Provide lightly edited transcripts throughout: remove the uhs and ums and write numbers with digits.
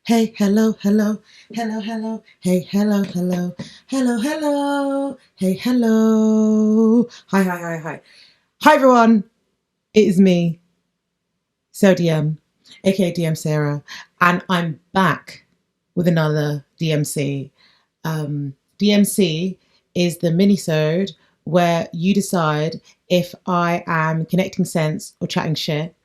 hey, hello, hello, hello, hello, hey, hello, hello, hello, hello, hey, hello. Hi, hi, hi, hi. Hi, everyone. It is me, Sarah DM, a.k.a. DM.Seerah, and I'm back with another DMC. DMC is the minisode where you decide if I am connecting sense or chatting shit.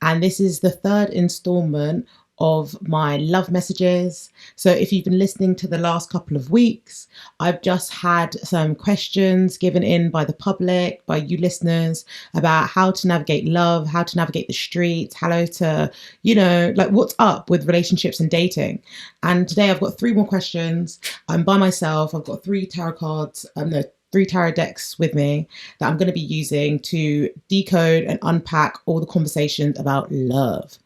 And this is the third installment of my love messages. So if you've been listening to the last couple of weeks, I've just had some questions given in by the public, by you listeners, about how to navigate love, how to navigate the streets, how to, like what's up with relationships and dating. And today I've got three more questions. I'm by myself. I've got three tarot cards. No, three tarot decks with me that I'm going to be using to decode and unpack all the conversations about love.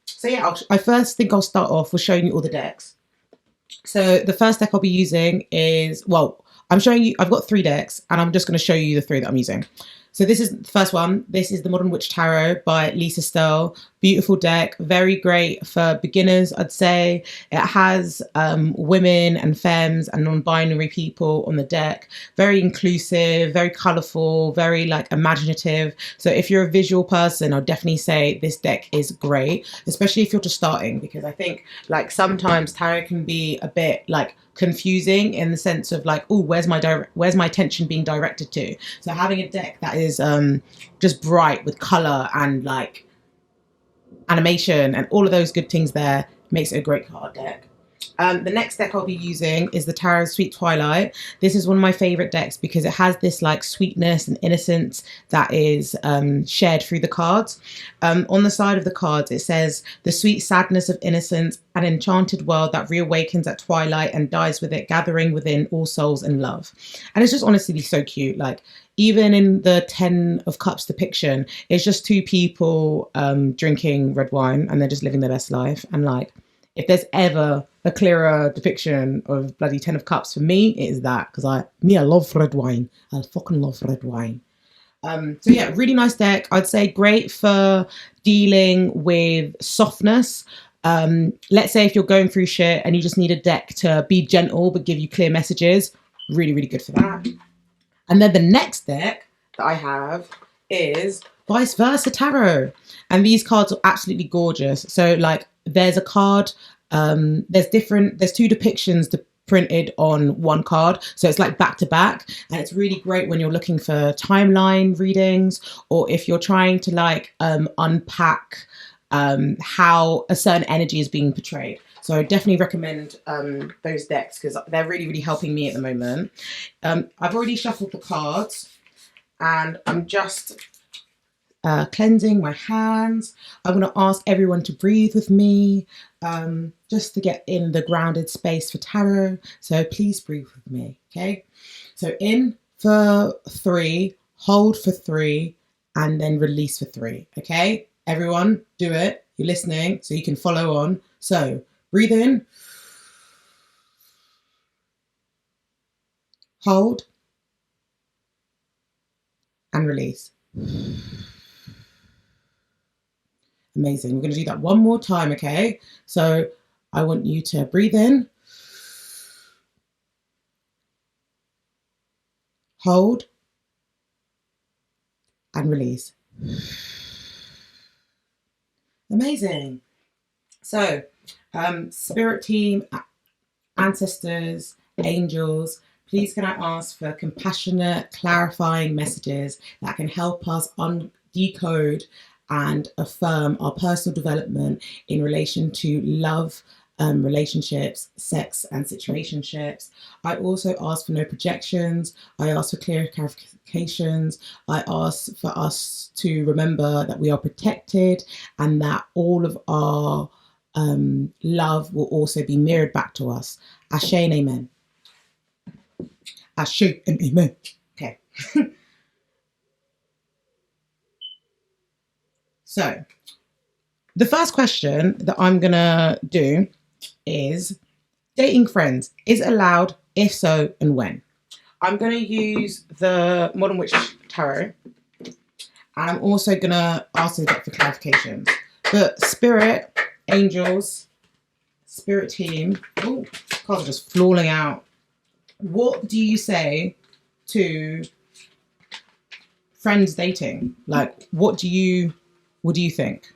So yeah, I first think I'll start off with showing you all the decks. So the first deck I'll be using is, well, I'm showing you, I've got three decks and I'm just going to show you the three that I'm using. So this is the first one. This is the Modern Witch Tarot by Lisa Stoll. Beautiful deck, very great for beginners, I'd say. It has women and femmes and non-binary people on the deck. Very inclusive, very colourful, very like imaginative. So if you're a visual person, I'll definitely say this deck is great, especially if you're just starting, because I think like sometimes tarot can be a bit like confusing in the sense of like, oh, where's my attention being directed to? So having a deck that is just bright with color and like animation and all of those good things there makes it a great card deck. The next deck I'll be using is the Tarot of Sweet Twilight. This is one of my favorite decks because it has this like sweetness and innocence that is shared through the cards. On the side of the cards, it says, the sweet sadness of innocence, an enchanted world that reawakens at twilight and dies with it, gathering within all souls and love. And it's just honestly so cute. Like even in the 10 of Cups depiction, it's just two people drinking red wine and they're just living their best life. And like, if there's ever a clearer depiction of bloody 10 of Cups for me, it is that, because I love red wine. I fucking love red wine. So yeah, really nice deck. I'd say great for dealing with softness. Let's say if you're going through shit and you just need a deck to be gentle but give you clear messages, really, really good for that. And then the next deck that I have is Vice Versa Tarot. And these cards are absolutely gorgeous. So like there's a card, there's two depictions printed on one card. So it's like back to back. And it's really great when you're looking for timeline readings or if you're trying to like unpack how a certain energy is being portrayed. So I definitely recommend those decks because they're really, really helping me at the moment. I've already shuffled the cards and I'm just cleansing my hands. I'm going to ask everyone to breathe with me just to get in the grounded space for tarot. So please breathe with me, okay? So in for 3, hold for 3, and then release for 3, okay? Everyone, do it. You're listening, so you can follow on. So breathe in, hold, and release. Amazing. We're going to do that one more time, okay? So I want you to breathe in, hold, and release. Amazing. So, spirit team, ancestors, angels, please can I ask for compassionate, clarifying messages that can help us decode and affirm our personal development in relation to love, relationships, sex, and situationships. I also ask for no projections. I ask for clear clarifications. I ask for us to remember that we are protected and that all of our love will also be mirrored back to us. Ashe and amen. Ashe and amen. Okay. So, the first question that I'm going to do is, dating friends, is it allowed? If so, and when? I'm going to use the Modern Witch Tarot. And I'm also going to ask the deck for clarifications. But spirit, angels, Spirit team. Oh, cards are just falling out. What do you say to friends dating? Like, what do you think?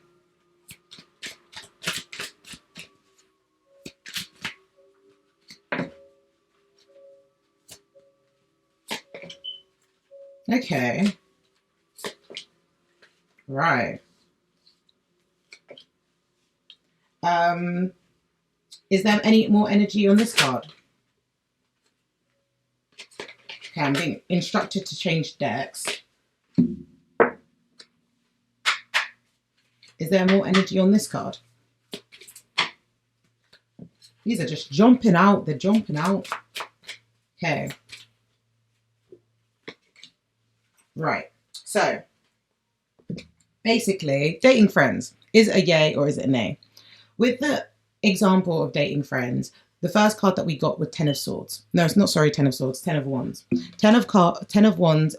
Okay. Right. Is there any more energy on this card? Okay, I'm being instructed to change decks. Is there more energy on this card? These are just jumping out. They're jumping out. Okay. Right. So, basically, dating friends. Is it a yay or is it a nay? With the example of dating friends, the first card that we got was 10 of Swords. No, it's not, sorry, 10 of Swords, 10 of Wands. 10 of Wands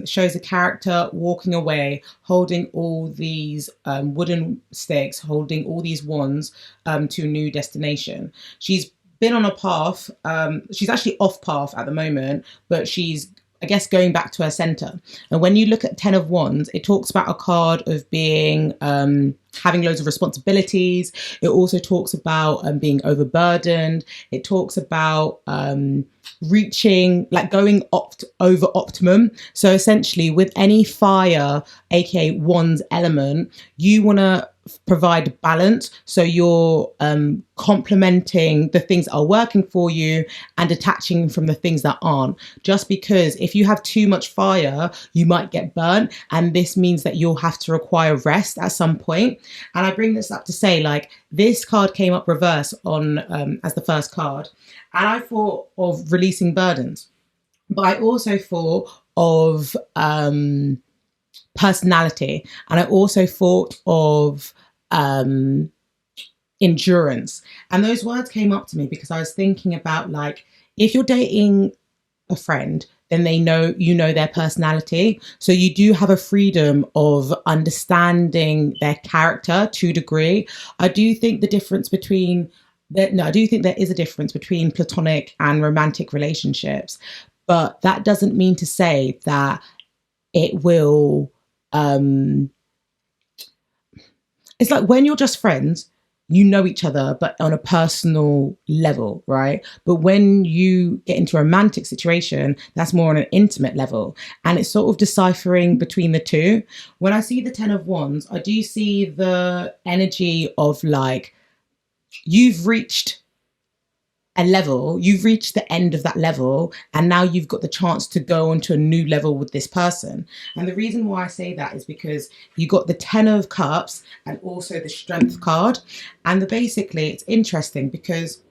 shows a character walking away, holding all these wooden sticks, holding all these wands to a new destination. She's been on a path. She's actually off path at the moment, but she's, I guess, going back to her center. And when you look at 10 of Wands, it talks about a card of being, having loads of responsibilities. It also talks about being overburdened. It talks about reaching, like going over optimum. So essentially with any fire, aka Wands element, you want to provide balance. So you're complementing the things that are working for you and detaching from the things that aren't. Just because if you have too much fire, you might get burnt. And this means that you'll have to require rest at some point. And I bring this up to say, like, this card came up reverse on as the first card. And I thought of releasing burdens. But I also thought of personality. And I also thought of endurance. And those words came up to me because I was thinking about, like, if you're dating a friend, then they know, you know, their personality. So you do have a freedom of understanding their character to a degree. I do think the difference between I do think there is a difference between platonic and romantic relationships, but that doesn't mean to say that it will, it's like when you're just friends, you know each other, but on a personal level, right? But when you get into a romantic situation, that's more on an intimate level. And it's sort of deciphering between the two. When I see the 10 of Wands, I do see the energy of, like, you've reached a level, you've reached the end of that level, and now you've got the chance to go on to a new level with this person. And the reason why I say that is because you got the 10 of Cups and also the Strength card. And basically, it's interesting because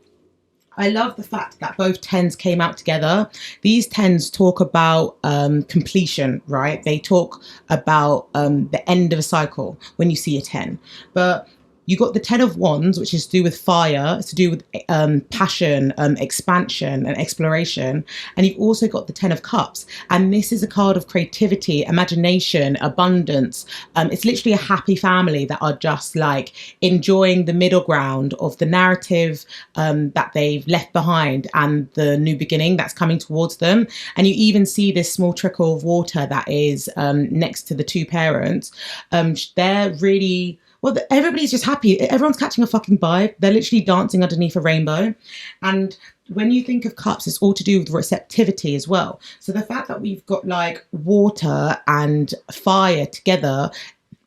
I love the fact that both 10s came out together. These 10s talk about completion, right? They talk about the end of a cycle when you see a 10. But you got the 10 of Wands, which is to do with fire. It's to do with passion, expansion and exploration. And you've also got the 10 of Cups. And this is a card of creativity, imagination, abundance. It's literally a happy family that are just, like, enjoying the middle ground of the narrative that they've left behind and the new beginning that's coming towards them. And you even see this small trickle of water that is next to the two parents. They're really... well, everybody's just happy. Everyone's catching a fucking vibe. They're literally dancing underneath a rainbow. And when you think of cups, it's all to do with receptivity as well. So the fact that we've got, like, water and fire together,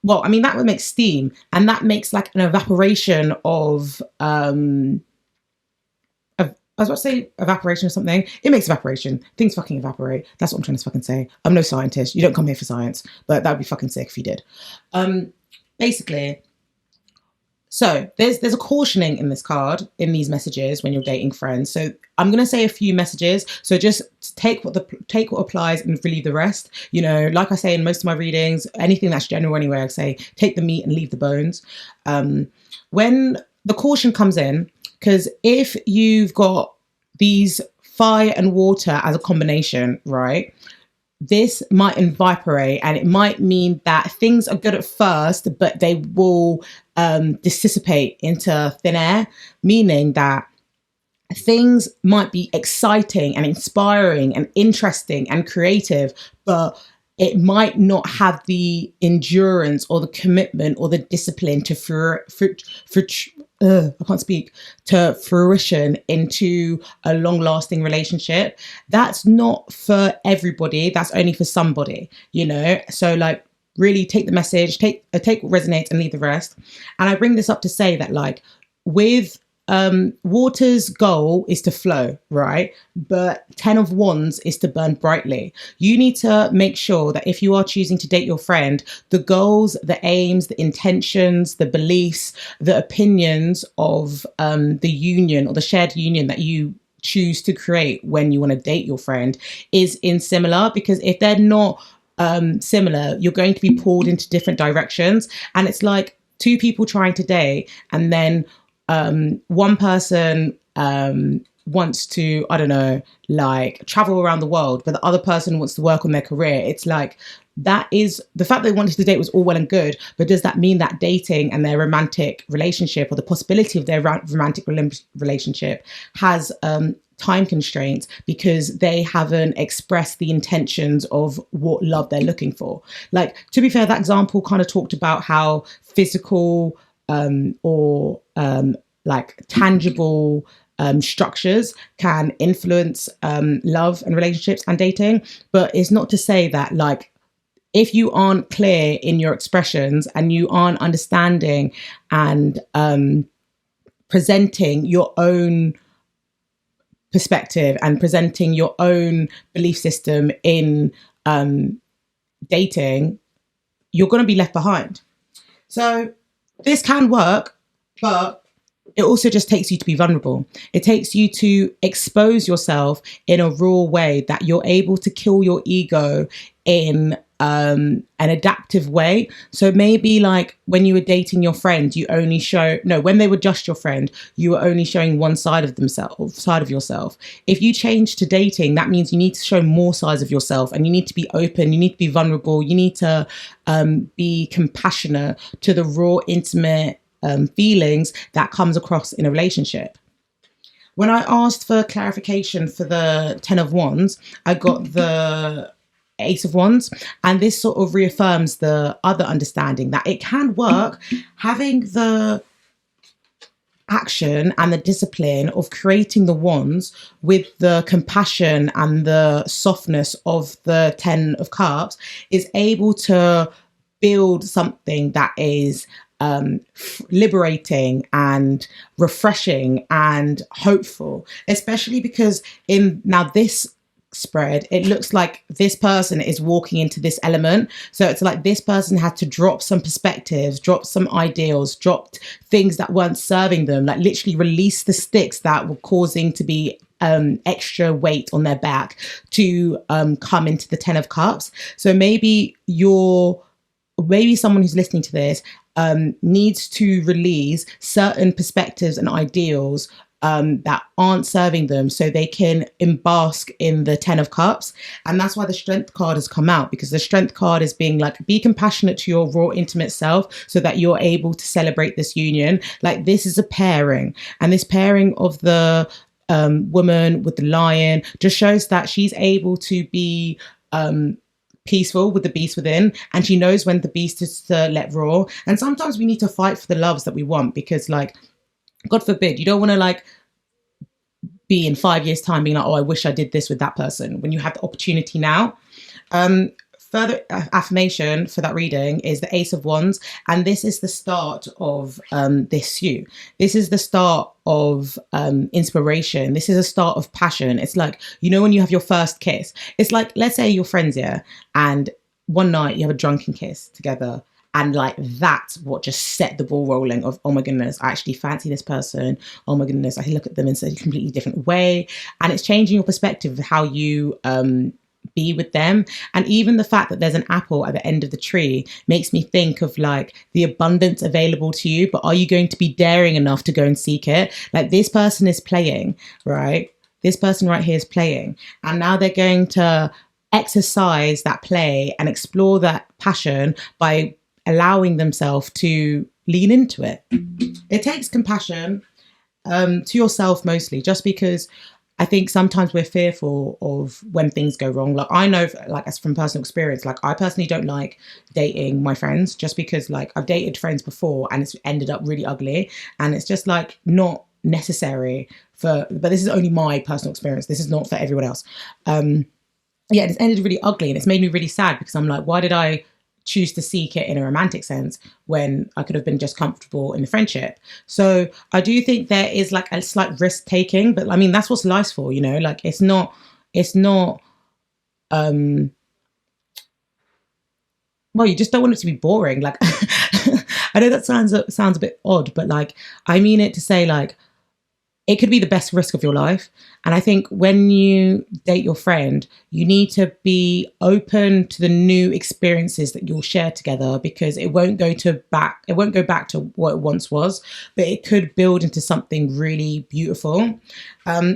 well, I mean, that would make steam. And that makes, like, an evaporation of I was about to say evaporation or something. It makes evaporation. Things fucking evaporate. That's what I'm trying to fucking say. I'm no scientist. You don't come here for science. But that would be fucking sick if you did. Basically, so there's a cautioning in this card, in these messages when you're dating friends. So I'm going to say a few messages. So just take what applies and leave the rest. You know, like I say in most of my readings, anything that's general anyway, I say take the meat and leave the bones. When the caution comes in, because if you've got these fire and water as a combination, right? this might evaporate, and it might mean that things are good at first, but they will dissipate into thin air, meaning that things might be exciting and inspiring and interesting and creative, but it might not have the endurance or the commitment or the discipline to I can't speak, to fruition into a long-lasting relationship. That's not for everybody. That's only for somebody, you know? So like, really take the message, take what resonates and leave the rest. And I bring this up to say that like with water's goal is to flow, right? But 10 of wands is to burn brightly. You need to make sure that if you are choosing to date your friend, the goals, the aims, the intentions, the beliefs, the opinions of the union or the shared union that you choose to create when you want to date your friend is in similar. Because if they're not similar, you're going to be pulled into different directions. And it's like two people trying to date, and then one person wants to, I don't know, like travel around the world, but the other person wants to work on their career. It's like, that is the fact they wanted to date was all well and good, but does that mean that dating and their romantic relationship, or the possibility of their romantic relationship, has time constraints because they haven't expressed the intentions of what love they're looking for? Like, to be fair, that example kind of talked about how physical or like tangible structures can influence love and relationships and dating. But it's not to say that like, if you aren't clear in your expressions and you aren't understanding and presenting your own perspective and presenting your own belief system in dating, you're going to be left behind. So this can work, but it also just takes you to be vulnerable. It takes you to expose yourself in a raw way, that you're able to kill your ego in an adaptive way. So maybe like when you were dating your friend, when they were just your friend, you were only showing one side of yourself. If you change to dating, that means you need to show more sides of yourself, and you need to be open, you need to be vulnerable, you need to be compassionate to the raw, intimate feelings that comes across in a relationship. When I asked for clarification for the 10 of Wands, I got the Ace of Wands, and this sort of reaffirms the other understanding that it can work, having the action and the discipline of creating the wands with the compassion and the softness of the 10 of Cups is able to build something that is liberating and refreshing and hopeful, especially because in now this spread, it looks like this person is walking into this element. So it's like this person had to drop some perspectives, drop some ideals, dropped things that weren't serving them, like literally release the sticks that were causing to be extra weight on their back to come into the 10 of Cups. So maybe someone who's listening to this needs to release certain perspectives and ideals that aren't serving them, so they can embask in the 10 of Cups. And that's why the Strength card has come out, because the Strength card is being like, be compassionate to your raw, intimate self so that you're able to celebrate this union. Like, this is a pairing, and this pairing of the woman with the lion just shows that she's able to be peaceful with the beast within, and she knows when the beast is to let raw. And sometimes we need to fight for the loves that we want, because like, God forbid, you don't want to like be in 5 years time being like, oh, I wish I did this with that person, when you have the opportunity now. Further affirmation for that reading is the Ace of Wands, and this is the start of this you. This is the start of inspiration. This is a start of passion. It's like, you know, when you have your first kiss, it's like, let's say you're friends here, and one night you have a drunken kiss together, and like, that's what just set the ball rolling of, oh my goodness, I actually fancy this person. Oh my goodness, I can look at them in a completely different way. And it's changing your perspective of how you be with them. And even the fact that there's an apple at the end of the tree makes me think of like the abundance available to you, but are you going to be daring enough to go and seek it? Like, this person is playing, right? This person right here is playing, and now they're going to exercise that play and explore that passion by allowing themselves to lean into it. It takes compassion to yourself mostly, just because I think sometimes we're fearful of when things go wrong. Like I know, like as from personal experience, like I personally don't like dating my friends, just because like I've dated friends before and it's ended up really ugly, and it's just like not necessary for. But this is only my personal experience. This is not for everyone else. Yeah, it's ended really ugly, and it's made me really sad because I'm like, why did I choose to seek it in a romantic sense when I could have been just comfortable in the friendship? So I do think there is like a slight risk taking, but I mean that's what life's for, you know. Like it's not. um well, you just don't want it to be boring. Like I know that sounds a bit odd, but like I mean it to say like it could be the best risk of your life. And I think when you date your friend, you need to be open to the new experiences that you'll share together, because it won't go back to what it once was, but it could build into something really beautiful.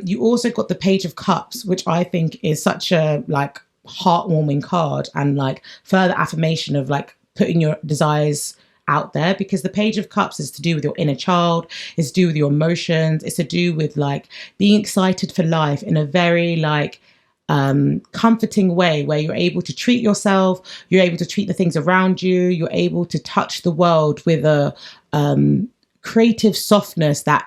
You also got the Page of Cups, which I think is such a like heartwarming card and like further affirmation of like putting your desires out there, because the Page of Cups is to do with your inner child, it's to do with your emotions, it's to do with like being excited for life in a very like comforting way, where you're able to treat yourself, you're able to treat the things around you, you're able to touch the world with a creative softness that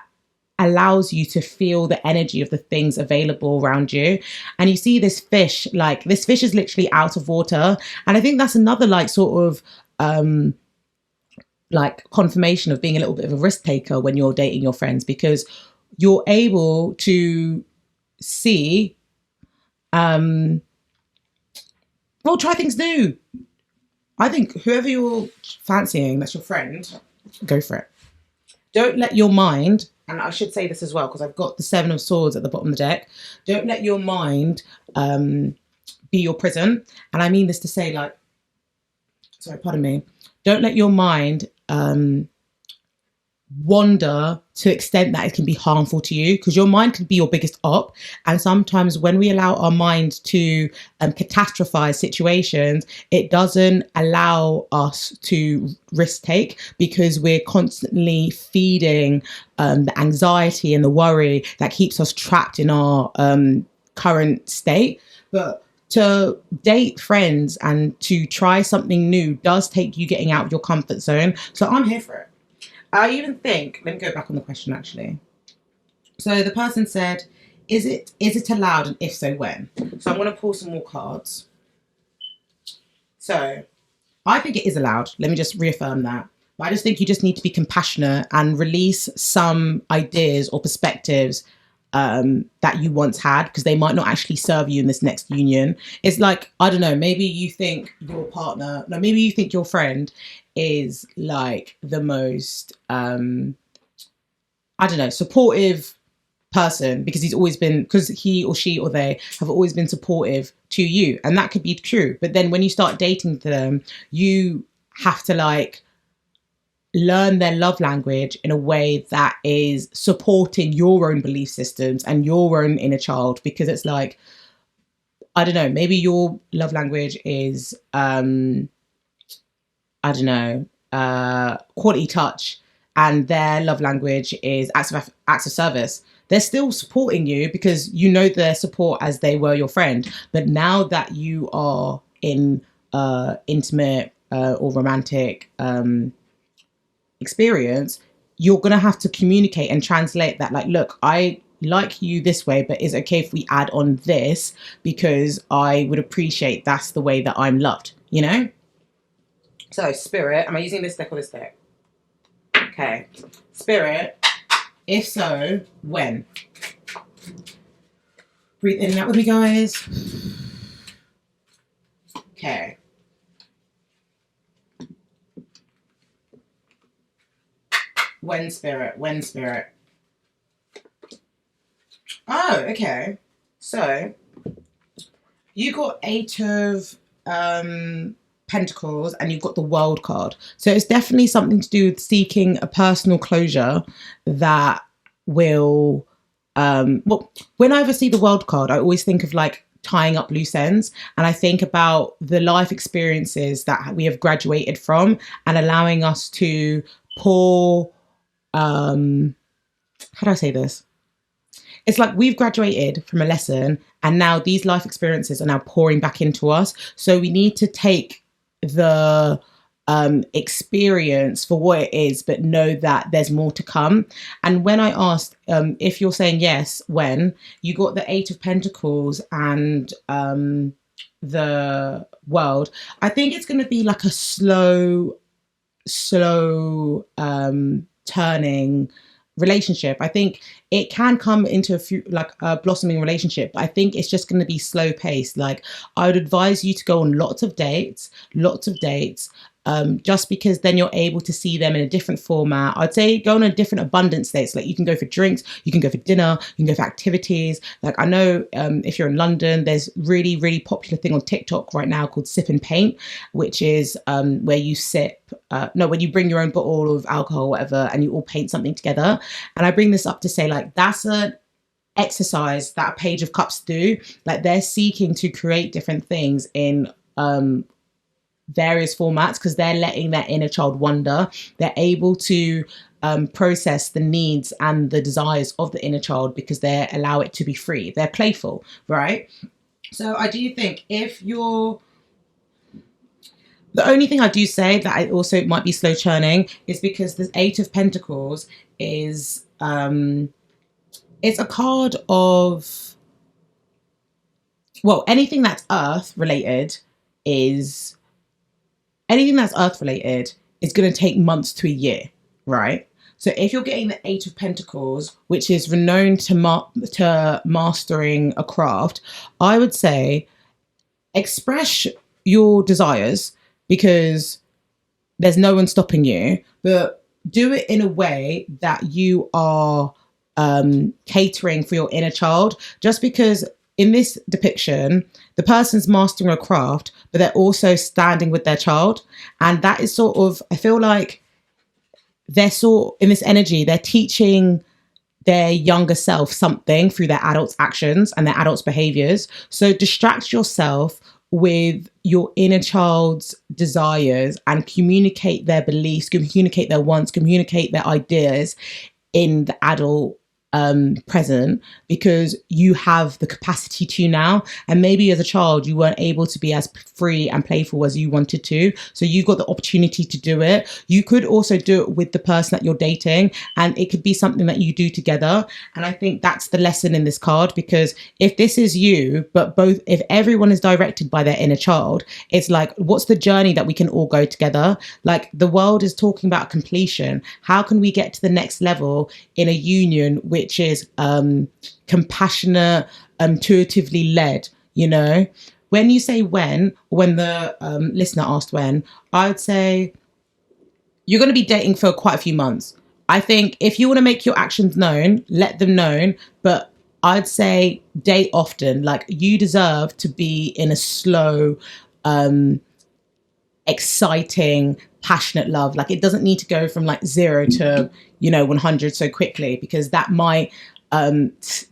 allows you to feel the energy of the things available around you. And you see this fish, like this fish is literally out of water, and I think that's another like sort of like confirmation of being a little bit of a risk taker when you're dating your friends, because you're able to see well, try things new. I think whoever you're fancying that's your friend, go for it. Don't let your mind, and I should say this as well because I've got the Seven of Swords at the bottom of the deck, don't let your mind be your prison. And I mean this to say like, sorry, pardon me, don't let your mind wander to the extent that it can be harmful to you, because your mind can be your biggest op. And sometimes when we allow our mind to catastrophize situations, it doesn't allow us to risk take, because we're constantly feeding the anxiety and the worry that keeps us trapped in our current state. But to date friends and to try something new does take you getting out of your comfort zone. So I'm here for it. I even think, let me go back on the question actually. So the person said, is it allowed, and if so, when? So I'm going to pull some more cards. So I think it is allowed. Let me just reaffirm that. But I just think you just need to be compassionate and release some ideas or perspectives that you once had, because they might not actually serve you in this next union. It's like, I don't know, maybe you think your partner, no, maybe you think your friend is like the most, I don't know, supportive person, because because he or she or they have always been supportive to you. And that could be true. But then when you start dating them, you have to like learn their love language in a way that is supporting your own belief systems and your own inner child. Because it's like, I don't know, maybe your love language is I don't know, quality touch, and their love language is acts of service. They're still supporting you because you know their support as they were your friend. But now that you are in intimate or romantic experience, you're going to have to communicate and translate that. Like, look, I like you this way, but is it okay if we add on this, because I would appreciate that's the way that I'm loved, you know? So Spirit, am I using this deck or this deck? Okay. Spirit, if so, when? Breathe in and out with me, guys. Okay. When, Spirit? When, Spirit? Oh, okay. So you got Eight of Pentacles and you've got the World card. So it's definitely something to do with seeking a personal closure that will well, when I ever see the World card, I always think of like tying up loose ends. And I think about the life experiences that we have graduated from and allowing us to pour, how do I say this? It's like we've graduated from a lesson and now these life experiences are now pouring back into us. So we need to take the experience for what it is, but know that there's more to come. And when I asked if you're saying yes, when you got the Eight of Pentacles and the World, I think it's going to be like a slow turning relationship. I think it can come into a blossoming relationship, but I think it's just going to be slow paced. Like, I would advise you to go on lots of dates, just because then you're able to see them in a different format. I'd say go on a different abundance dates. Like, you can go for drinks, you can go for dinner, you can go for activities. Like, I know if you're in London, there's really, really popular thing on TikTok right now called Sip and Paint, which is where you when you bring your own bottle of alcohol or whatever, and you all paint something together. And I bring this up to say, like, that's an exercise that a Page of Cups do. Like, they're seeking to create different things in various formats because they're letting their inner child wander. They're able to process the needs and the desires of the inner child because they allow it to be free. They're playful, right? So I do think the only thing I do say that I also might be slow churning is because the Eight of Pentacles is it's a card of, well, anything that's earth related is going to take months to a year, right? So if you're getting the Eight of Pentacles, which is renowned to mastering a craft, I would say express your desires because there's no one stopping you, but do it in a way that you are catering for your inner child. Just because in this depiction, the person's mastering a craft, but they're also standing with their child. And that is sort of, I feel like they're in this energy, they're teaching their younger self something through their adults' actions and their adults' behaviors. So distract yourself with your inner child's desires and communicate their beliefs, communicate their wants, communicate their ideas in the adult present, because you have the capacity to now. And maybe as a child you weren't able to be as free and playful as you wanted to, so you've got the opportunity to do it. You could also do it with the person that you're dating, and it could be something that you do together. And I think that's the lesson in this card, because if this is you, but if everyone is directed by their inner child, it's like, what's the journey that we can all go together? Like, the world is talking about completion. How can we get to the next level in a union which is compassionate, intuitively led? You know, when you say when the listener asked when, I would say you're going to be dating for quite a few months. I think if you want to make your actions known, let them known, but I'd say date often. Like, you deserve to be in a slow, exciting, passionate love. Like, it doesn't need to go from like 0 to 100 so quickly, because that might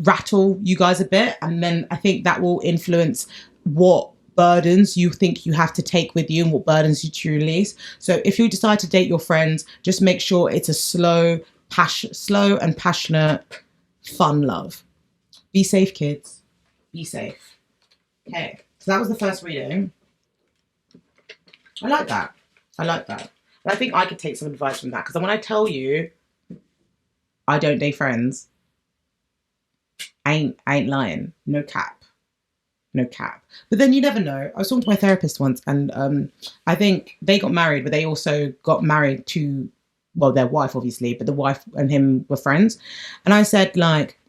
rattle you guys a bit, and then I think that will influence what burdens you think you have to take with you and what burdens you to release. So if you decide to date your friends, just make sure it's a slow and passionate, fun love. Be safe, kids. Be safe. Okay, so that was the first reading. I like that. And I think I could take some advice from that, because when I tell you I don't date friends, I ain't lying. No cap. But then you never know. I was talking to my therapist once, and I think they got married, but they also got married to, well, their wife, obviously, but the wife and him were friends. And I said, like,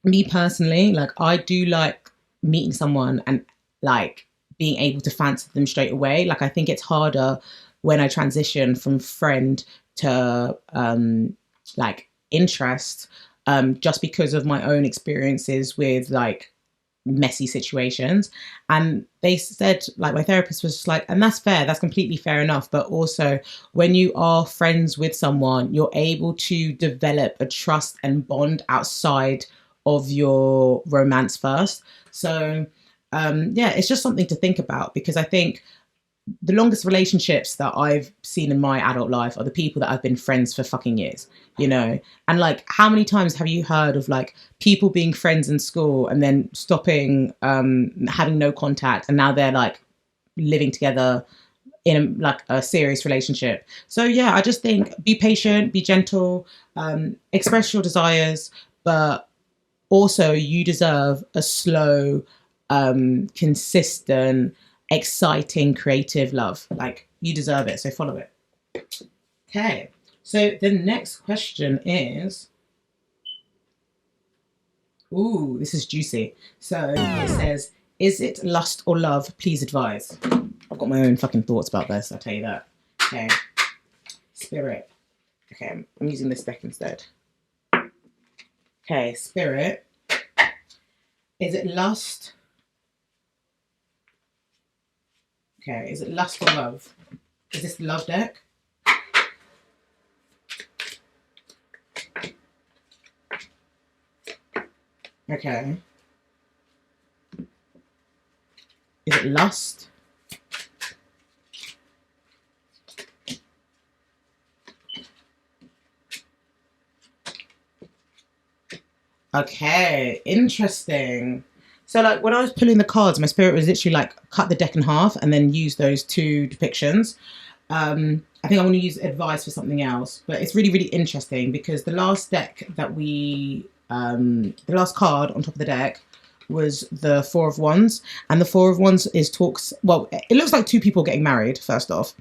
me personally, like, I do like meeting someone and like being able to fancy them straight away. Like, I think it's harder when I transition from friend to like interest, just because of my own experiences with like messy situations. And they said, like, my therapist was just like, and that's fair, that's completely fair enough, but also when you are friends with someone, you're able to develop a trust and bond outside of your romance first. So yeah, it's just something to think about, because I think the longest relationships that I've seen in my adult life are the people that I've been friends for fucking years, you know? And like, how many times have you heard of like people being friends in school and then stopping, having no contact, and now they're like living together in like a serious relationship? So yeah, I just think be patient, be gentle, express your desires, but also you deserve a slow, consistent, exciting, creative love. Like, you deserve it, so follow it. Okay, so the next question is, ooh, this is juicy. So it says, is it lust or love? Please advise. I've got my own fucking thoughts about this, I'll tell you that. Okay, Spirit. Okay, I'm using this deck instead. Okay, Spirit. Is it lust? Okay, is it lust or love? Is this the love deck? Okay. Is it lust? Okay, interesting. So like when I was pulling the cards, my spirit was literally like cut the deck in half and then use those two depictions. I think I want to use advice for something else, but it's really, really interesting because the last deck that we, the last card on top of the deck was the Four of Wands, and the Four of Wands is talks, well, it looks like two people getting married, first off.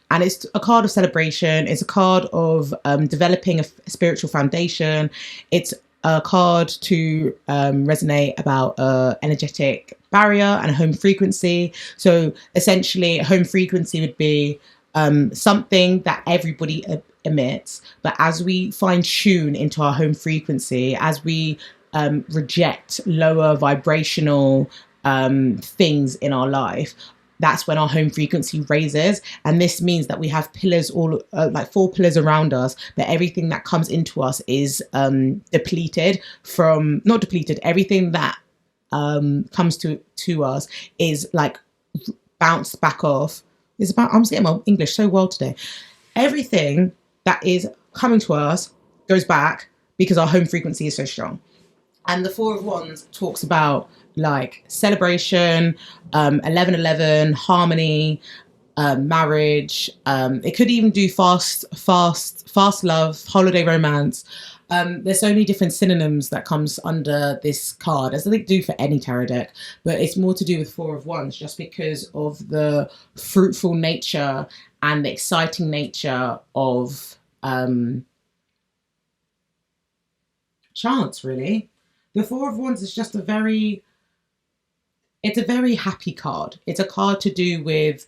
And it's a card of celebration. It's a card of developing a spiritual foundation. It's a card to resonate about energetic barrier and home frequency. So essentially, a home frequency would be something that everybody emits, but as we fine tune into our home frequency, as we reject lower vibrational things in our life, that's when our home frequency raises. And this means that we have pillars, all like 4 pillars around us, but everything that comes into us is depleted from, not depleted, everything that comes to us is like bounced back off. It's about, I'm getting my English so well today. Everything that is coming to us goes back because our home frequency is so strong. And the Four of Wands talks about like celebration, 1111, harmony, marriage. It could even do fast love, holiday romance. There's so many different synonyms that comes under this card, as they do for any tarot deck, but it's more to do with Four of Wands just because of the fruitful nature and the exciting nature of chance, really. The Four of Wands is just it's a very happy card. It's a card to do with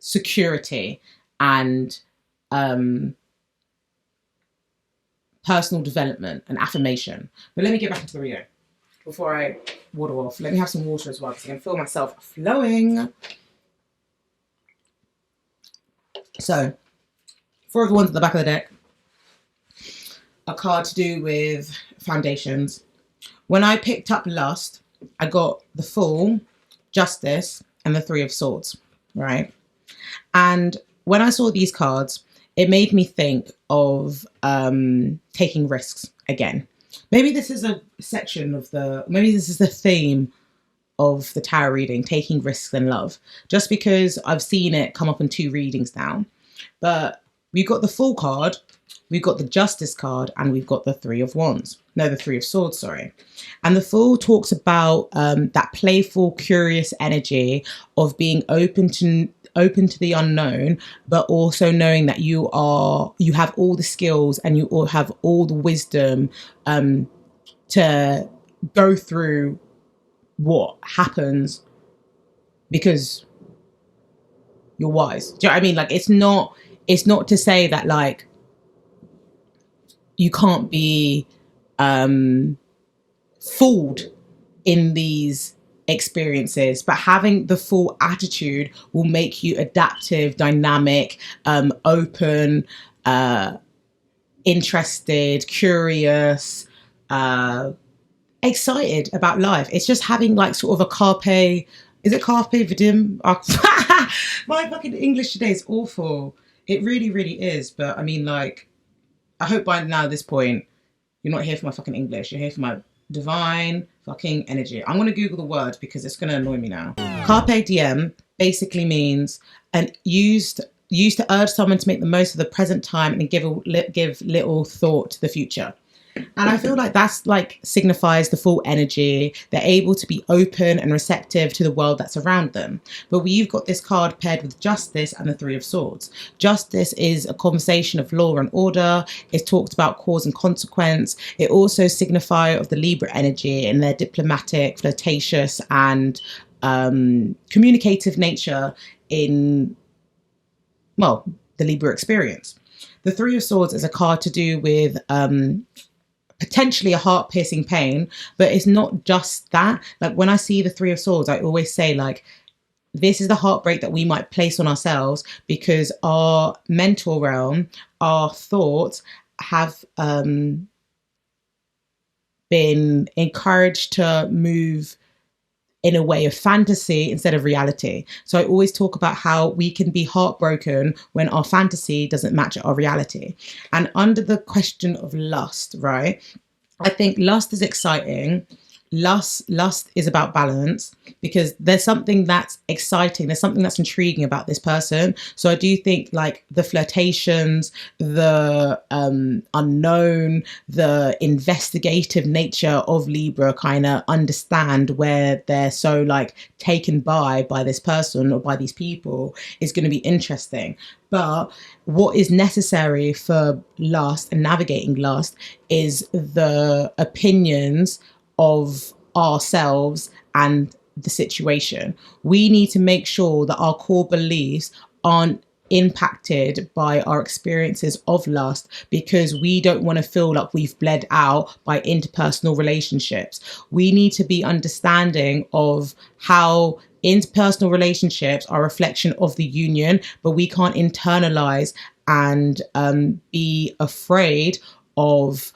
security and personal development and affirmation. But let me get back into the reading before I water off. Let me have some water as well because I can feel myself flowing. So, Four of Wands at the back of the deck. A card to do with foundations. When I picked up Lust, I got the Fool, Justice, and the Three of Swords, right? And when I saw these cards, it made me think of taking risks again. Maybe this is a section of maybe this is the theme of the tarot reading, taking risks in love, just because I've seen it come up in 2 readings now. But we've got the Fool card, we've got the Justice card, and we've got the Three of Wands. No, the Three of Swords, sorry. And the Fool talks about that playful, curious energy of being open to the unknown, but also knowing that you have all the skills and you all have all the wisdom to go through what happens because you're wise. Do you know what I mean? Like, it's not to say that like you can't be fooled in these experiences, but having the full attitude will make you adaptive, dynamic, open, interested, curious, excited about life. It's just having like sort of a carpe. Is it carpe diem? My fucking English today is awful. It really, really is. But I mean, like, I hope by now at this point you're not here for my fucking English. You're here for my divine fucking energy. I'm gonna Google the word because it's gonna annoy me now. Carpe diem basically means and used to urge someone to make the most of the present time and give little thought to the future. And I feel like that's like signifies the full energy. They're able to be open and receptive to the world that's around them. But we've got this card paired with justice and the Three of Swords. Justice is a conversation of law and order. It's talked about cause and consequence. It also signifies of the Libra energy and their diplomatic, flirtatious, and communicative nature in, well, the Libra experience. The Three of Swords is a card to do with potentially a heart-piercing pain, but it's not just that. Like when I see the Three of Swords, I always say like, this is the heartbreak that we might place on ourselves because our mental realm, our thoughts have been encouraged to move in a way of fantasy instead of reality. So I always talk about how we can be heartbroken when our fantasy doesn't match our reality. And under the question of lust, right? I think lust is exciting. Lust is about balance because there's something that's exciting. There's something that's intriguing about this person. So I do think like the flirtations, the unknown, the investigative nature of Libra kind of understand where they're so like taken by this person or by these people is going to be interesting. But what is necessary for lust and navigating lust is the opinions of ourselves and the situation. We need to make sure that our core beliefs aren't impacted by our experiences of lust because we don't want to feel like we've bled out by interpersonal relationships. We need to be understanding of how interpersonal relationships are a reflection of the union, but we can't internalize and be afraid of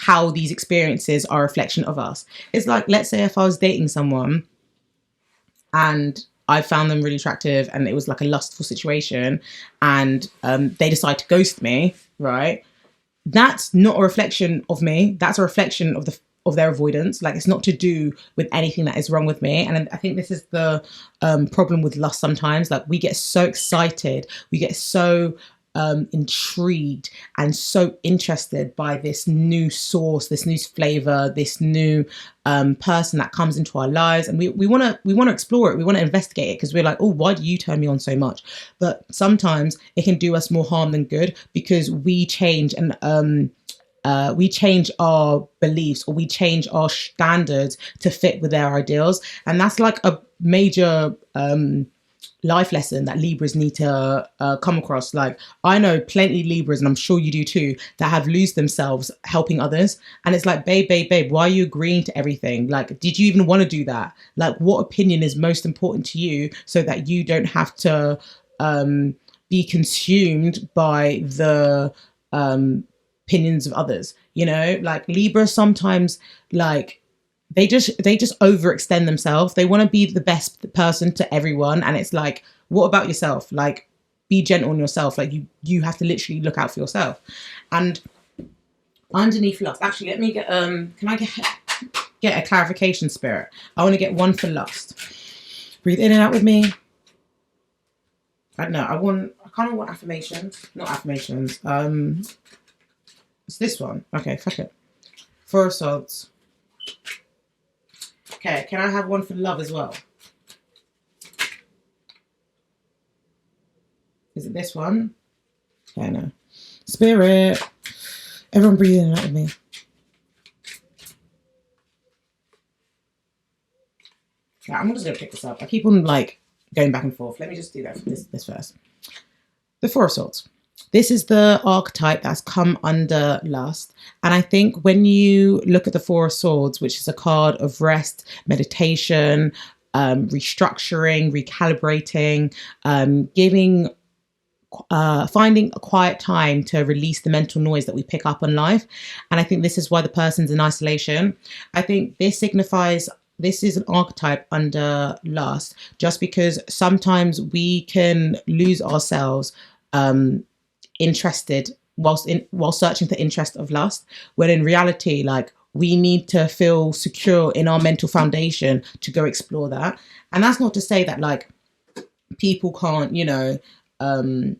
how these experiences are a reflection of us. It's like, let's say if I was dating someone and I found them really attractive and it was like a lustful situation and they decide to ghost me, right? That's not a reflection of me. That's a reflection of their avoidance. Like, it's not to do with anything that is wrong with me. And I think this is the problem with lust sometimes. Like, we get so excited. We get so intrigued and so interested by this new source, this new flavor, this new person that comes into our lives, and we want to explore it, we want to investigate it because we're like, oh, why do you turn me on so much? But sometimes it can do us more harm than good because we change and we change our beliefs or we change our standards to fit with their ideals, and that's like a major life lesson that Libras need to come across. Like, I know plenty of Libras, and I'm sure you do too, that have lost themselves helping others. And it's like, babe, why are you agreeing to everything? Like, did you even want to do that? Like, what opinion is most important to you so that you don't have to be consumed by the opinions of others? You know, like Libra sometimes, like, they just overextend themselves. They want to be the best person to everyone, and it's like, what about yourself? Like, be gentle on yourself. Like, you have to literally look out for yourself. And underneath lust, actually, let me get can I get a clarification, Spirit? I want to get one for lust. Breathe in and out with me. I don't know. I kind of want affirmations, not affirmations. It's this one. Okay, fuck it. Four of Swords. Okay, can I have one for love as well? Is it this one? Okay, no. Spirit. Everyone breathe in and out with me. Okay, I'm just going to pick this up. I keep on like going back and forth. Let me just do that for this first. The Four of Swords. This is the archetype that's come under lust. And I think when you look at the Four of Swords, which is a card of rest, meditation, restructuring, recalibrating, giving finding a quiet time to release the mental noise that we pick up on life. And I think this is why the person's in isolation. I think this signifies, this is an archetype under lust, just because sometimes we can lose ourselves interested while searching for interest of lust, when in reality, like, we need to feel secure in our mental foundation to go explore that. And that's not to say that, like, people can't, hoe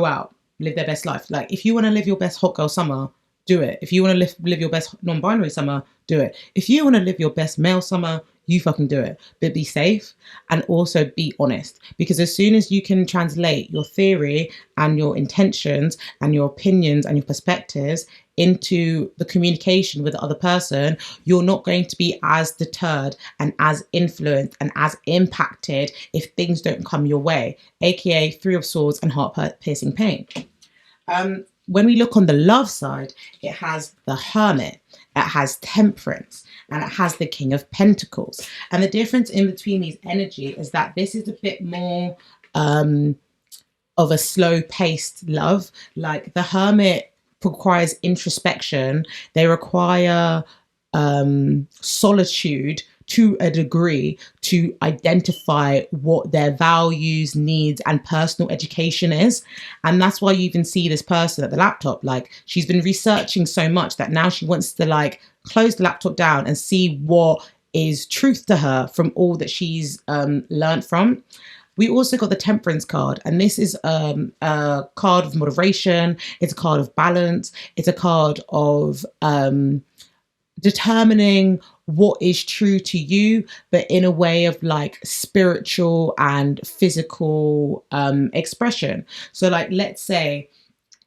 out, live their best life. Like, if you want to live your best hot girl summer, do it. If you want to live your best non-binary summer, do it. If you want to live your best male summer, you fucking do it. But be safe and also be honest. Because as soon as you can translate your theory and your intentions and your opinions and your perspectives into the communication with the other person, you're not going to be as deterred and as influenced and as impacted if things don't come your way, aka Three of Swords and heart-piercing pain. When we look on the love side, it has the Hermit, it has Temperance, and it has the King of Pentacles. And the difference in between these energy is that this is a bit more of a slow-paced love. Like, the Hermit requires introspection. They require solitude to a degree to identify what their values, needs, and personal education is. And that's why you even see this person at the laptop. Like, she's been researching so much that now she wants to, like, close the laptop down and see what is truth to her from all that she's learned from. We also got the Temperance card, and this is a card of moderation. It's a card of balance. It's a card of determining what is true to you, but in a way of, like, spiritual and physical expression. So, like, let's say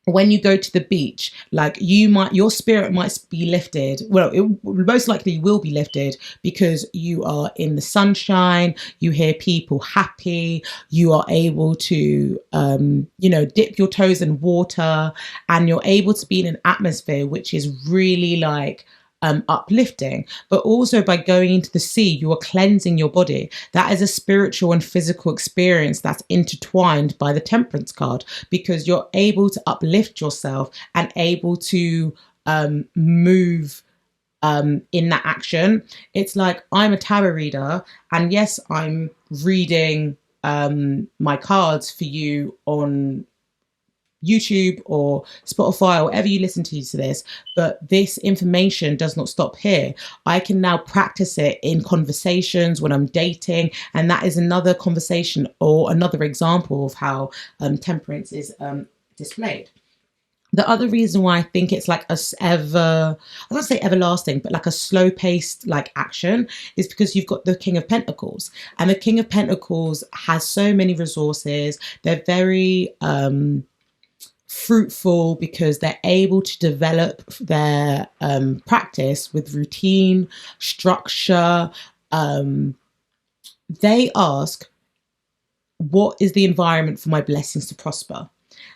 when you go to the beach, like, your spirit might be lifted. Well, it most likely will be lifted because you are in the sunshine, you hear people happy, you are able to, dip your toes in water, and you're able to be in an atmosphere which is really, like, uplifting. But also, by going into the sea, you are cleansing your body. That is a spiritual and physical experience that's intertwined by the Temperance card, because you're able to uplift yourself and able to move in that action. It's like, I'm a tarot reader, and yes, I'm reading my cards for you on YouTube or Spotify or whatever you listen to this, but this information does not stop here. I can now practice it in conversations when I'm dating, and that is another conversation or another example of how temperance is displayed. The other reason why I think it's like I don't say everlasting, but like a slow paced, like, action, is because you've got the King of Pentacles, and the King of Pentacles has so many resources. They're very fruitful because they're able to develop their practice with routine, structure. They ask, what is the environment for my blessings to prosper?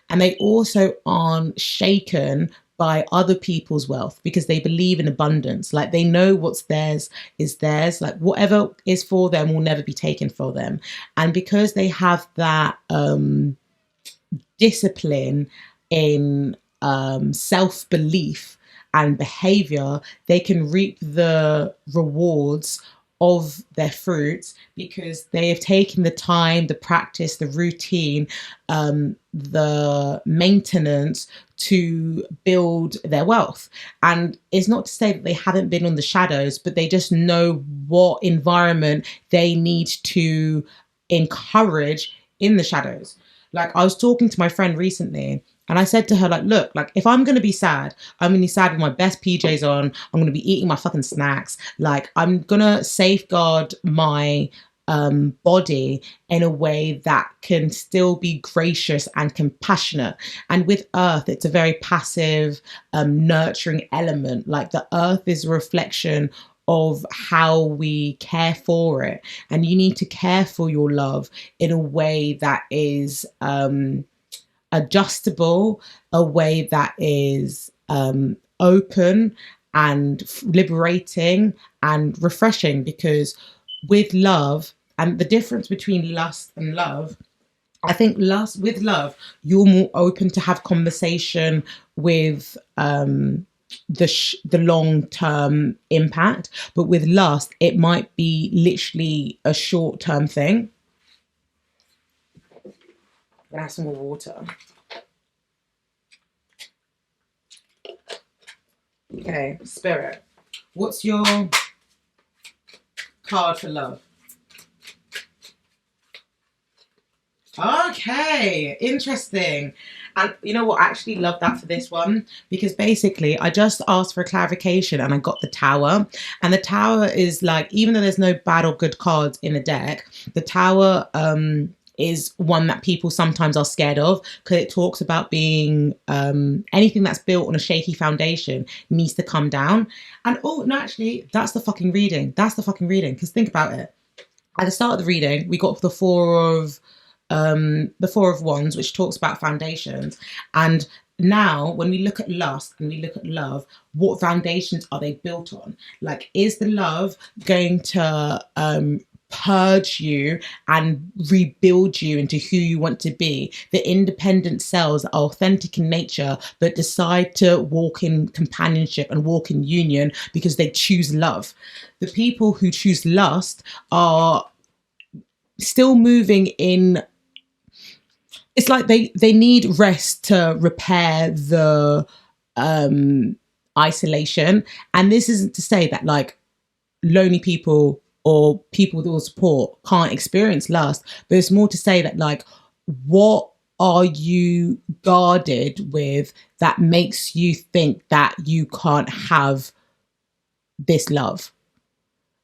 And they also aren't shaken by other people's wealth because they believe in abundance. Like, they know what's theirs is theirs. Like, whatever is for them will never be taken from them. And because they have that discipline in self-belief and behavior, they can reap the rewards of their fruits because they have taken the time, the practice, the routine, the maintenance to build their wealth. And it's not to say that they haven't been on the shadows, but they just know what environment they need to encourage in the shadows. Like, I was talking to my friend recently, and I said to her, like, look, like, if I'm going to be sad, I'm going to be sad with my best PJs on. I'm going to be eating my fucking snacks. Like, I'm going to safeguard my body in a way that can still be gracious and compassionate. And with earth, it's a very passive, nurturing element. Like, the earth is a reflection of how we care for it. And you need to care for your love in a way that is adjustable, a way that is open and liberating and refreshing. Because with love, and the difference between lust and love I think with love, you're more open to have conversation with the long term impact, but with lust, it might be literally a short term thing. I'm gonna have some more water. Okay, Spirit. What's your card for love? Okay, interesting. And you know what? I actually love that for this one because basically I just asked for a clarification and I got the Tower. And the Tower is like, even though there's no bad or good cards in the deck, the Tower is one that people sometimes are scared of because it talks about being anything that's built on a shaky foundation needs to come down. And oh, no, actually, that's the fucking reading. That's the fucking reading. Because think about it. At the start of the reading, we got the Four of Wands, which talks about foundations. And now, when we look at lust and we look at love, what foundations are they built on? Like, is the love going to purge you and rebuild you into who you want to be? The independent selves are authentic in nature, but decide to walk in companionship and walk in union because they choose love. The people who choose lust are still moving in. It's like they need rest to repair the isolation. And this isn't to say that like lonely people or people with all support can't experience lust, but it's more to say that like, what are you guarded with that makes you think that you can't have this love?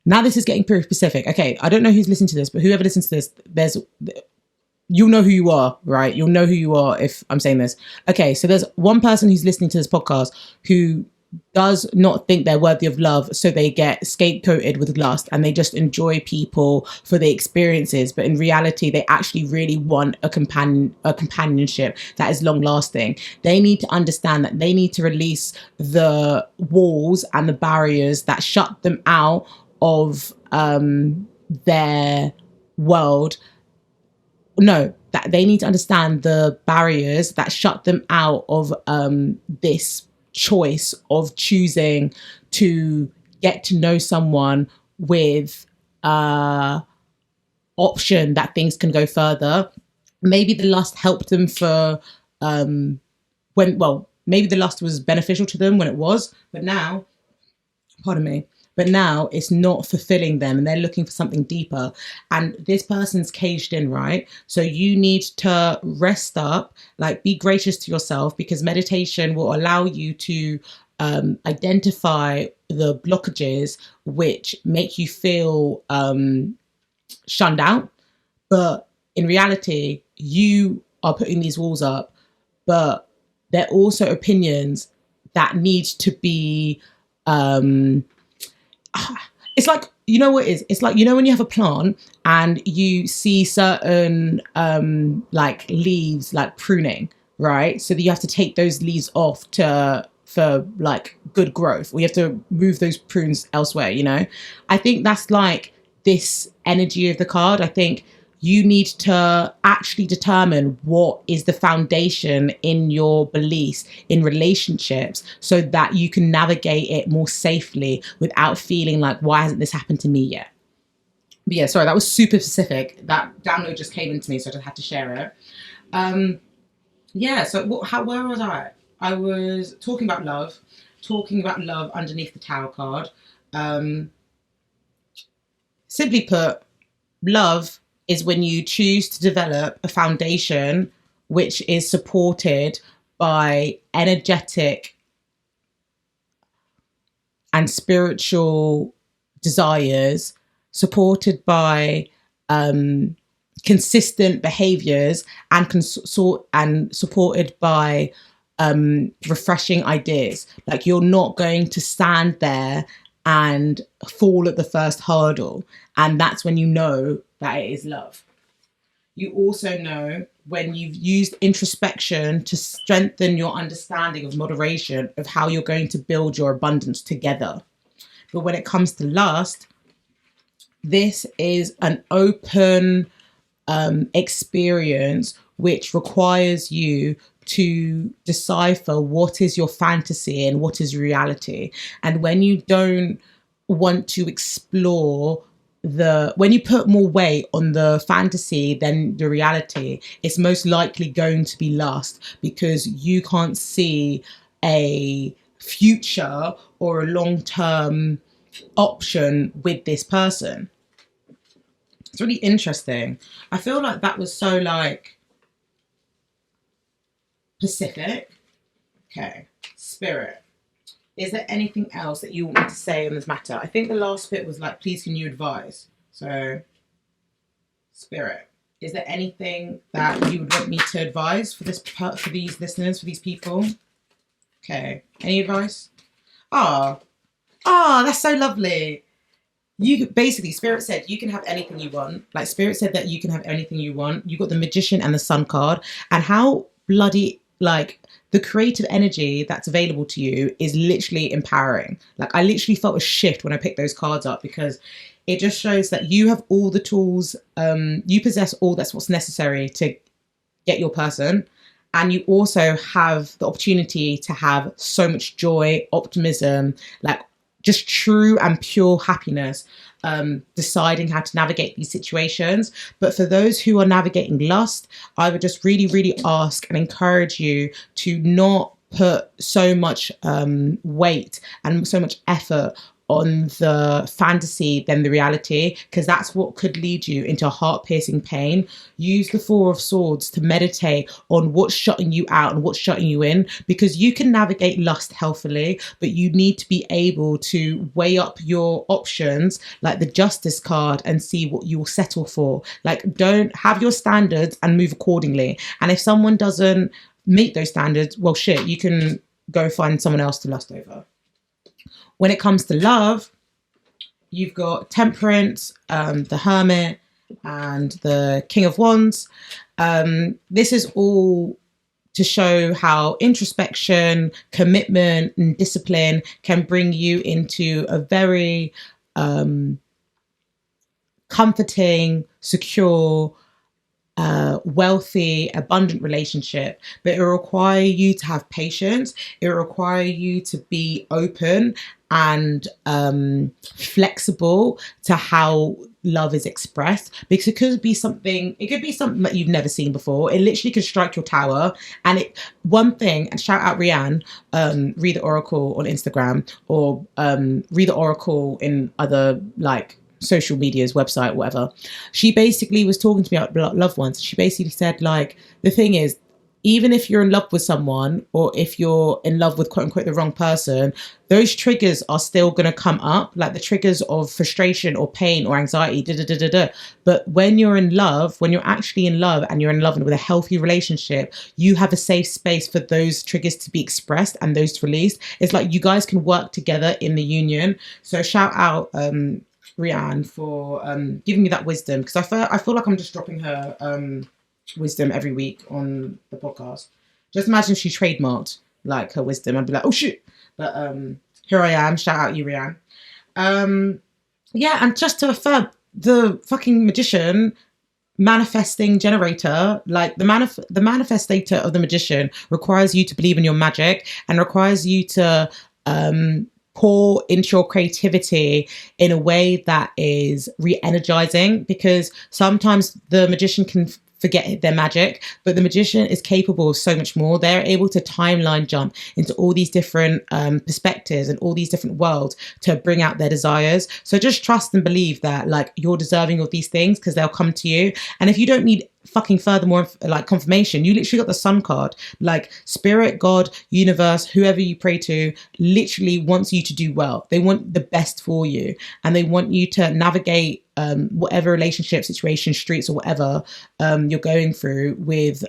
Now this is getting pretty specific. Okay, I don't know who's listening to this, but whoever listens to this, you'll know who you are, right? You'll know who you are if I'm saying this. Okay, so there's one person who's listening to this podcast who does not think they're worthy of love, so they get scapegoated with lust and they just enjoy people for the experiences, but in reality they actually really want a companionship that is long lasting. They need to understand that they need to release the walls and the barriers that shut them out of their world. No, that they need to understand the barriers that shut them out of this choice of choosing to get to know someone with option that things can go further. Maybe the lust helped them for maybe the lust was beneficial to them when it was, but now, pardon me, but now it's not fulfilling them and they're looking for something deeper. And this person's caged in, right? So you need to rest up, like be gracious to yourself, because meditation will allow you to identify the blockages which make you feel shunned out. But in reality, you are putting these walls up, but they're also opinions that need to be it's like, you know what it is? It's like, you know, when you have a plant and you see certain like leaves like pruning, right? So that you have to take those leaves off for like good growth, or you have to move those prunes elsewhere, you know? I think that's like this energy of the card. I think you need to actually determine what is the foundation in your beliefs in relationships so that you can navigate it more safely without feeling like, why hasn't this happened to me yet? But yeah, sorry, that was super specific. That download just came into me, so I just had to share it. Yeah, so where was I? I was talking about love underneath the Tower card. Simply put, love is when you choose to develop a foundation which is supported by energetic and spiritual desires, supported by consistent behaviors, and supported by refreshing ideas. Like, you're not going to stand there and fall at the first hurdle. And that's when you know that it is love. You also know when you've used introspection to strengthen your understanding of moderation, of how you're going to build your abundance together. But when it comes to lust, this is an open experience which requires you to decipher what is your fantasy and what is reality. And when you don't want to explore when you put more weight on the fantasy than the reality, it's most likely going to be lust, because you can't see a future or a long-term option with this person. It's really interesting. I feel like that was so like Pacific. Okay, Spirit. Is there anything else that you want me to say on this matter? I think the last bit was like, please can you advise? So, Spirit, is there anything that you would want me to advise for these listeners, for these people? Okay, any advice? That's so lovely. You basically, Spirit said you can have anything you want. Like, Spirit said that you can have anything you want. You got the Magician and the Sun card, and how bloody like the creative energy that's available to you is literally empowering. Like, I literally felt a shift when I picked those cards up, because it just shows that you have all the tools, you possess all that's what's necessary to get your person. And you also have the opportunity to have so much joy, optimism, like just true and pure happiness, deciding how to navigate these situations. But for those who are navigating lust, I would just really, really ask and encourage you to not put so much weight and so much effort on the fantasy than the reality, because that's what could lead you into heart-piercing pain. Use the Four of Swords to meditate on what's shutting you out and what's shutting you in, because you can navigate lust healthily, but you need to be able to weigh up your options, like the Justice card, and see what you will settle for. Like, don't have your standards and move accordingly. And if someone doesn't meet those standards, well, shit, you can go find someone else to lust over. When it comes to love, you've got Temperance, the Hermit, and the King of Wands. This is all to show how introspection, commitment, and discipline can bring you into a very comforting, secure, wealthy, abundant relationship. But it will require you to have patience. It will require you to be open and flexible to how love is expressed, because it could be something that you've never seen before. It literally could strike your tower. And one thing, and shout out Rianne, read the Oracle on Instagram, or read the Oracle in other like social media's website, whatever. She basically was talking to me about loved ones. She basically said, like, the thing is, even if you're in love with someone, or if you're in love with quote unquote the wrong person, those triggers are still going to come up, like the triggers of frustration or pain or anxiety, But when you're in love, when you're actually in love, and you're in love with a healthy relationship, you have a safe space for those triggers to be expressed and those to release. It's like you guys can work together in the union. So shout out Rianne for giving me that wisdom, because I feel like I'm just dropping her wisdom every week on the podcast. Just imagine if she trademarked like her wisdom. I'd be like, oh shit. But here I am. Shout out you, Rianne. Yeah, and just to affirm, the fucking Magician, manifesting generator, like the manifestator of the Magician requires you to believe in your magic, and requires you to pour into your creativity in a way that is re-energizing, because sometimes the Magician can forget their magic, but the Magician is capable of so much more. They're able to timeline jump into all these different perspectives and all these different worlds to bring out their desires. So just trust and believe that like you're deserving of these things, because they'll come to you. And if you don't need fucking furthermore like confirmation, you literally got the Sun card. Like, spirit, God, universe, whoever you pray to literally wants you to do well. They want the best for you, and they want you to navigate whatever relationship situation, streets, or whatever you're going through with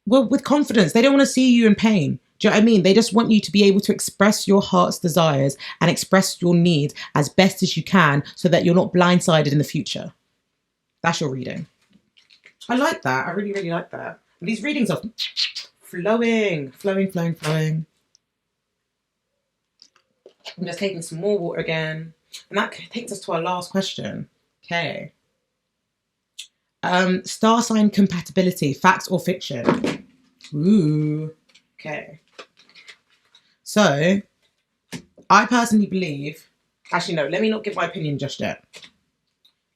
with confidence. They don't want to see you in pain. Do you know what I mean? They just want you to be able to express your heart's desires and express your needs as best as you can, so that you're not blindsided in the future. That's your reading. I like that. I really, really like that. And these readings are flowing. I'm just taking some more water again. And that takes us to our last question. Okay. Star sign compatibility, facts or fiction? Ooh. Okay. So, I personally believe, actually no, let me not give my opinion just yet.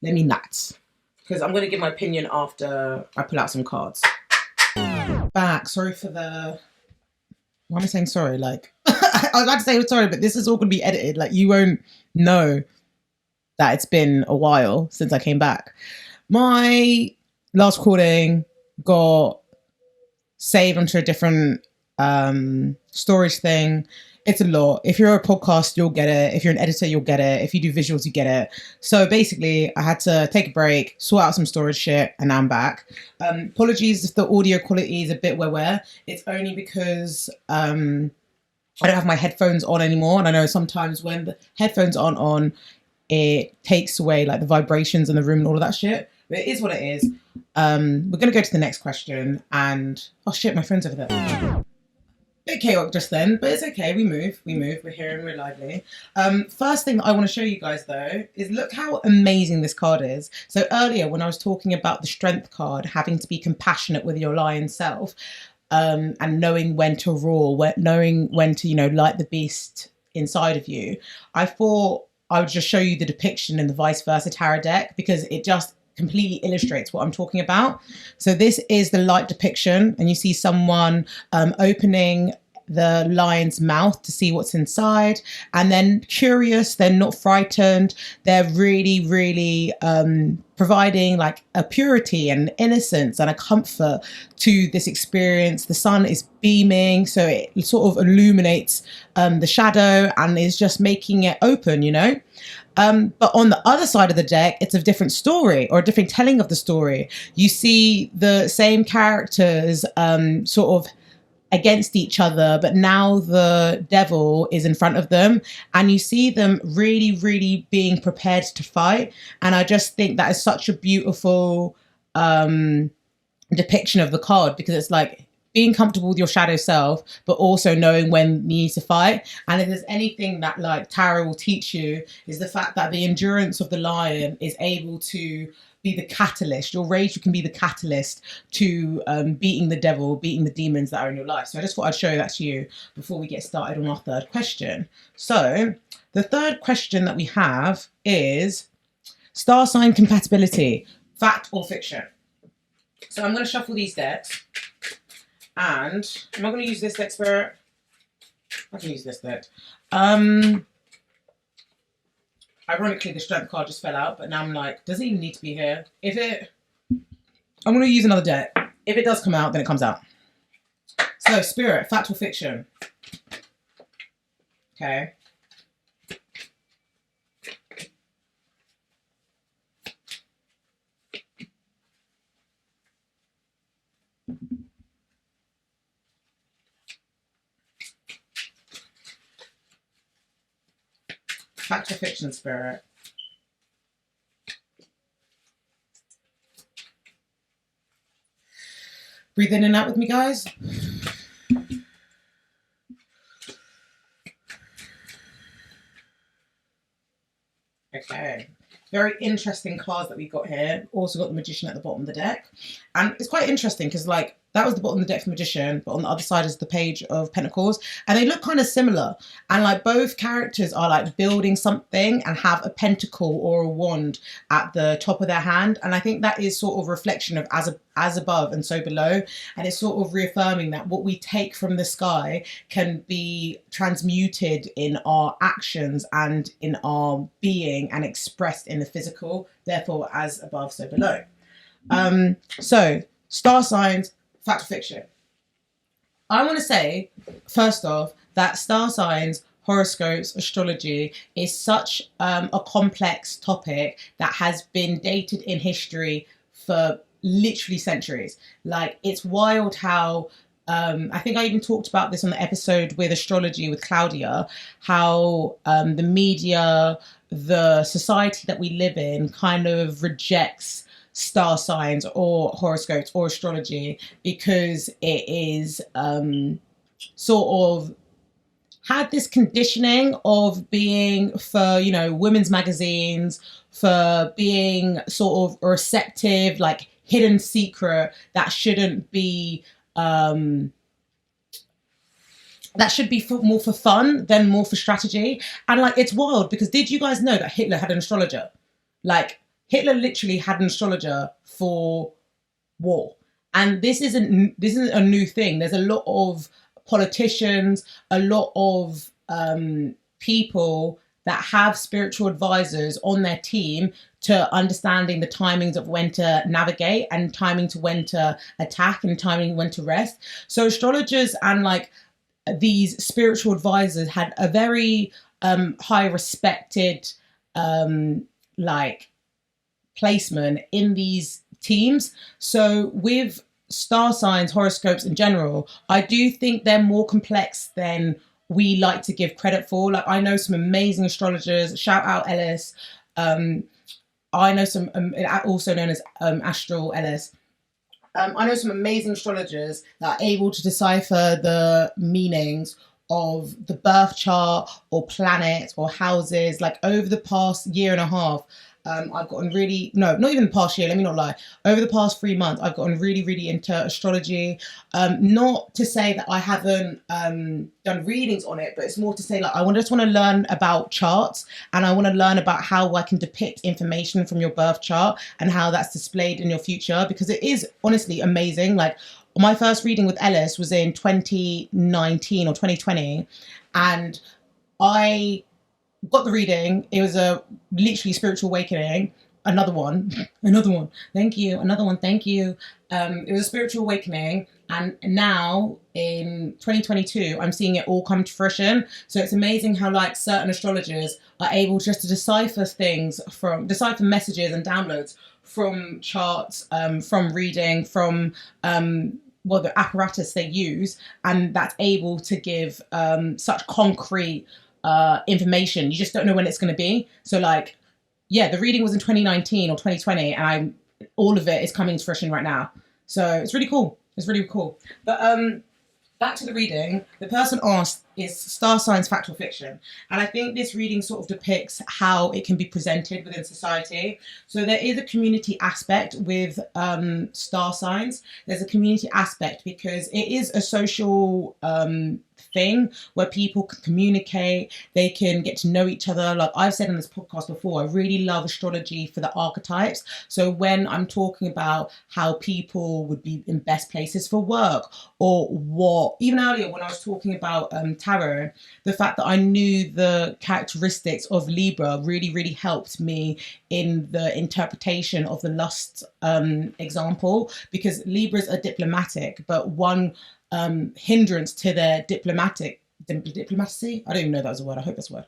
Let me not. Because I'm going to give my opinion after I pull out some cards. Back. Sorry for the... Why am I saying sorry? Like, I was about to say sorry, but this is all going to be edited. Like, you won't know that it's been a while since I came back. My last recording got saved onto a different storage thing. It's a lot. If you're a podcast, you'll get it. If you're an editor, you'll get it. If you do visuals, you get it. So basically, I had to take a break, sort out some storage shit, and now I'm back. Apologies if the audio quality is a bit where. It's only because I don't have my headphones on anymore. And I know sometimes when the headphones aren't on, it takes away like the vibrations in the room and all of that shit. But it is what it is. We're going to go to the next question. And, oh shit, my friend's over there. Bit chaotic just then, but it's okay. We move. We're here and we're lively. First thing that I want to show you guys though is look how amazing this card is. So earlier when I was talking about the strength card, having to be compassionate with your lion self, and knowing when to roar, knowing when to, light the beast inside of you, I thought I would just show you the depiction in the vice versa tarot deck because it just completely illustrates what I'm talking about. So this is the light depiction, and you see someone opening the lion's mouth to see what's inside, and then curious, they're not frightened, they're really, really providing like a purity and innocence and a comfort to this experience. The sun is beaming, so it sort of illuminates the shadow and is just making it open, But on the other side of the deck, it's a different story or a different telling of the story. You see the same characters sort of against each other, but now the devil is in front of them and you see them really, really being prepared to fight. And I just think that is such a beautiful depiction of the card because it's like being comfortable with your shadow self, but also knowing when you need to fight. And if there's anything that like tarot will teach you is the fact that the endurance of the lion is able to be the catalyst. Your rage can be the catalyst to beating the devil, beating the demons that are in your life. So I just thought I'd show that to you before we get started on our third question. So the third question that we have is star sign compatibility, fact or fiction? So I'm going to shuffle these decks. And am I going to use this deck, Spirit? I can use this deck. Ironically, the strength card just fell out, but now I'm like, does it even need to be here? I'm going to use another deck. If it does come out, then it comes out. So, Spirit, fact or fiction? Okay. Fact or fiction, Spirit? Breathe in and out with me, guys. Okay. Very interesting cards that we got here. Also got the Magician at the bottom of the deck. And it's quite interesting because like that was the bottom of the deck for Magician, but on the other side is the Page of Pentacles. And they look kind of similar. And like both characters are like building something and have a pentacle or a wand at the top of their hand. And I think that is sort of a reflection of as above and so below. And it's sort of reaffirming that what we take from the sky can be transmuted in our actions and in our being and expressed in the physical. Therefore, as above, so below. So star signs, fact or fiction? I want to say, first off, that star signs, horoscopes, astrology is such a complex topic that has been dated in history for literally centuries. Like, it's wild how I think I even talked about this on the episode with astrology with Claudia, how the media, the society that we live in kind of rejects star signs or horoscopes or astrology because it is sort of had this conditioning of being for, you know, women's magazines, for being sort of receptive, like hidden secret that shouldn't be that should be more for fun than more for strategy. And like, it's wild because did you guys know that Hitler had an astrologer? Like, Hitler literally had an astrologer for war. And this isn't a new thing. There's a lot of politicians, a lot of people that have spiritual advisors on their team to understanding the timings of when to navigate and timing to when to attack and timing when to rest. So astrologers and like these spiritual advisors had a very high respected like placement in these teams. So with star signs, horoscopes in general, I do think they're more complex than we like to give credit for. Like, I know some amazing astrologers. Shout out Ellis. I know some, also known as Astral Ellis. I know some amazing astrologers that are able to decipher the meanings of the birth chart or planets or houses. Like, over the past year and a half, I've gotten really, no, not even the past year, let me not lie. Over the past 3 months, I've gotten really, really into astrology. Not to say that I haven't done readings on it, but it's more to say, like, just want to learn about charts, and I want to learn about how I can depict information from your birth chart and how that's displayed in your future, because it is honestly amazing. Like, my first reading with Ellis was in 2019 or 2020, and I got the reading. It was a literally spiritual awakening. Another one. Thank you. Another one. Thank you. It was a spiritual awakening. And now in 2022, I'm seeing it all come to fruition. So it's amazing how like certain astrologers are able just to decipher messages and downloads from charts, from reading, from the apparatus they use. And that's able to give such concrete information. You just don't know when it's going to be. So like, yeah, the reading was in 2019 or 2020, and all of it is coming to fruition right now. So it's really cool. But back to the reading. The person asked, is star signs fact or fiction? And I think this reading sort of depicts how it can be presented within society. So there is a community aspect with star signs. There's a community aspect because it is a social thing where people can communicate, they can get to know each other. Like I've said in this podcast before, I really love astrology for the archetypes. So when I'm talking about how people would be in best places for work, or what, even earlier when I was talking about tarot, the fact that I knew the characteristics of Libra really, really helped me in the interpretation of the lust example, because Libras are diplomatic, but one hindrance to their diplomacy, I don't even know if that was a word, I hope that's a word.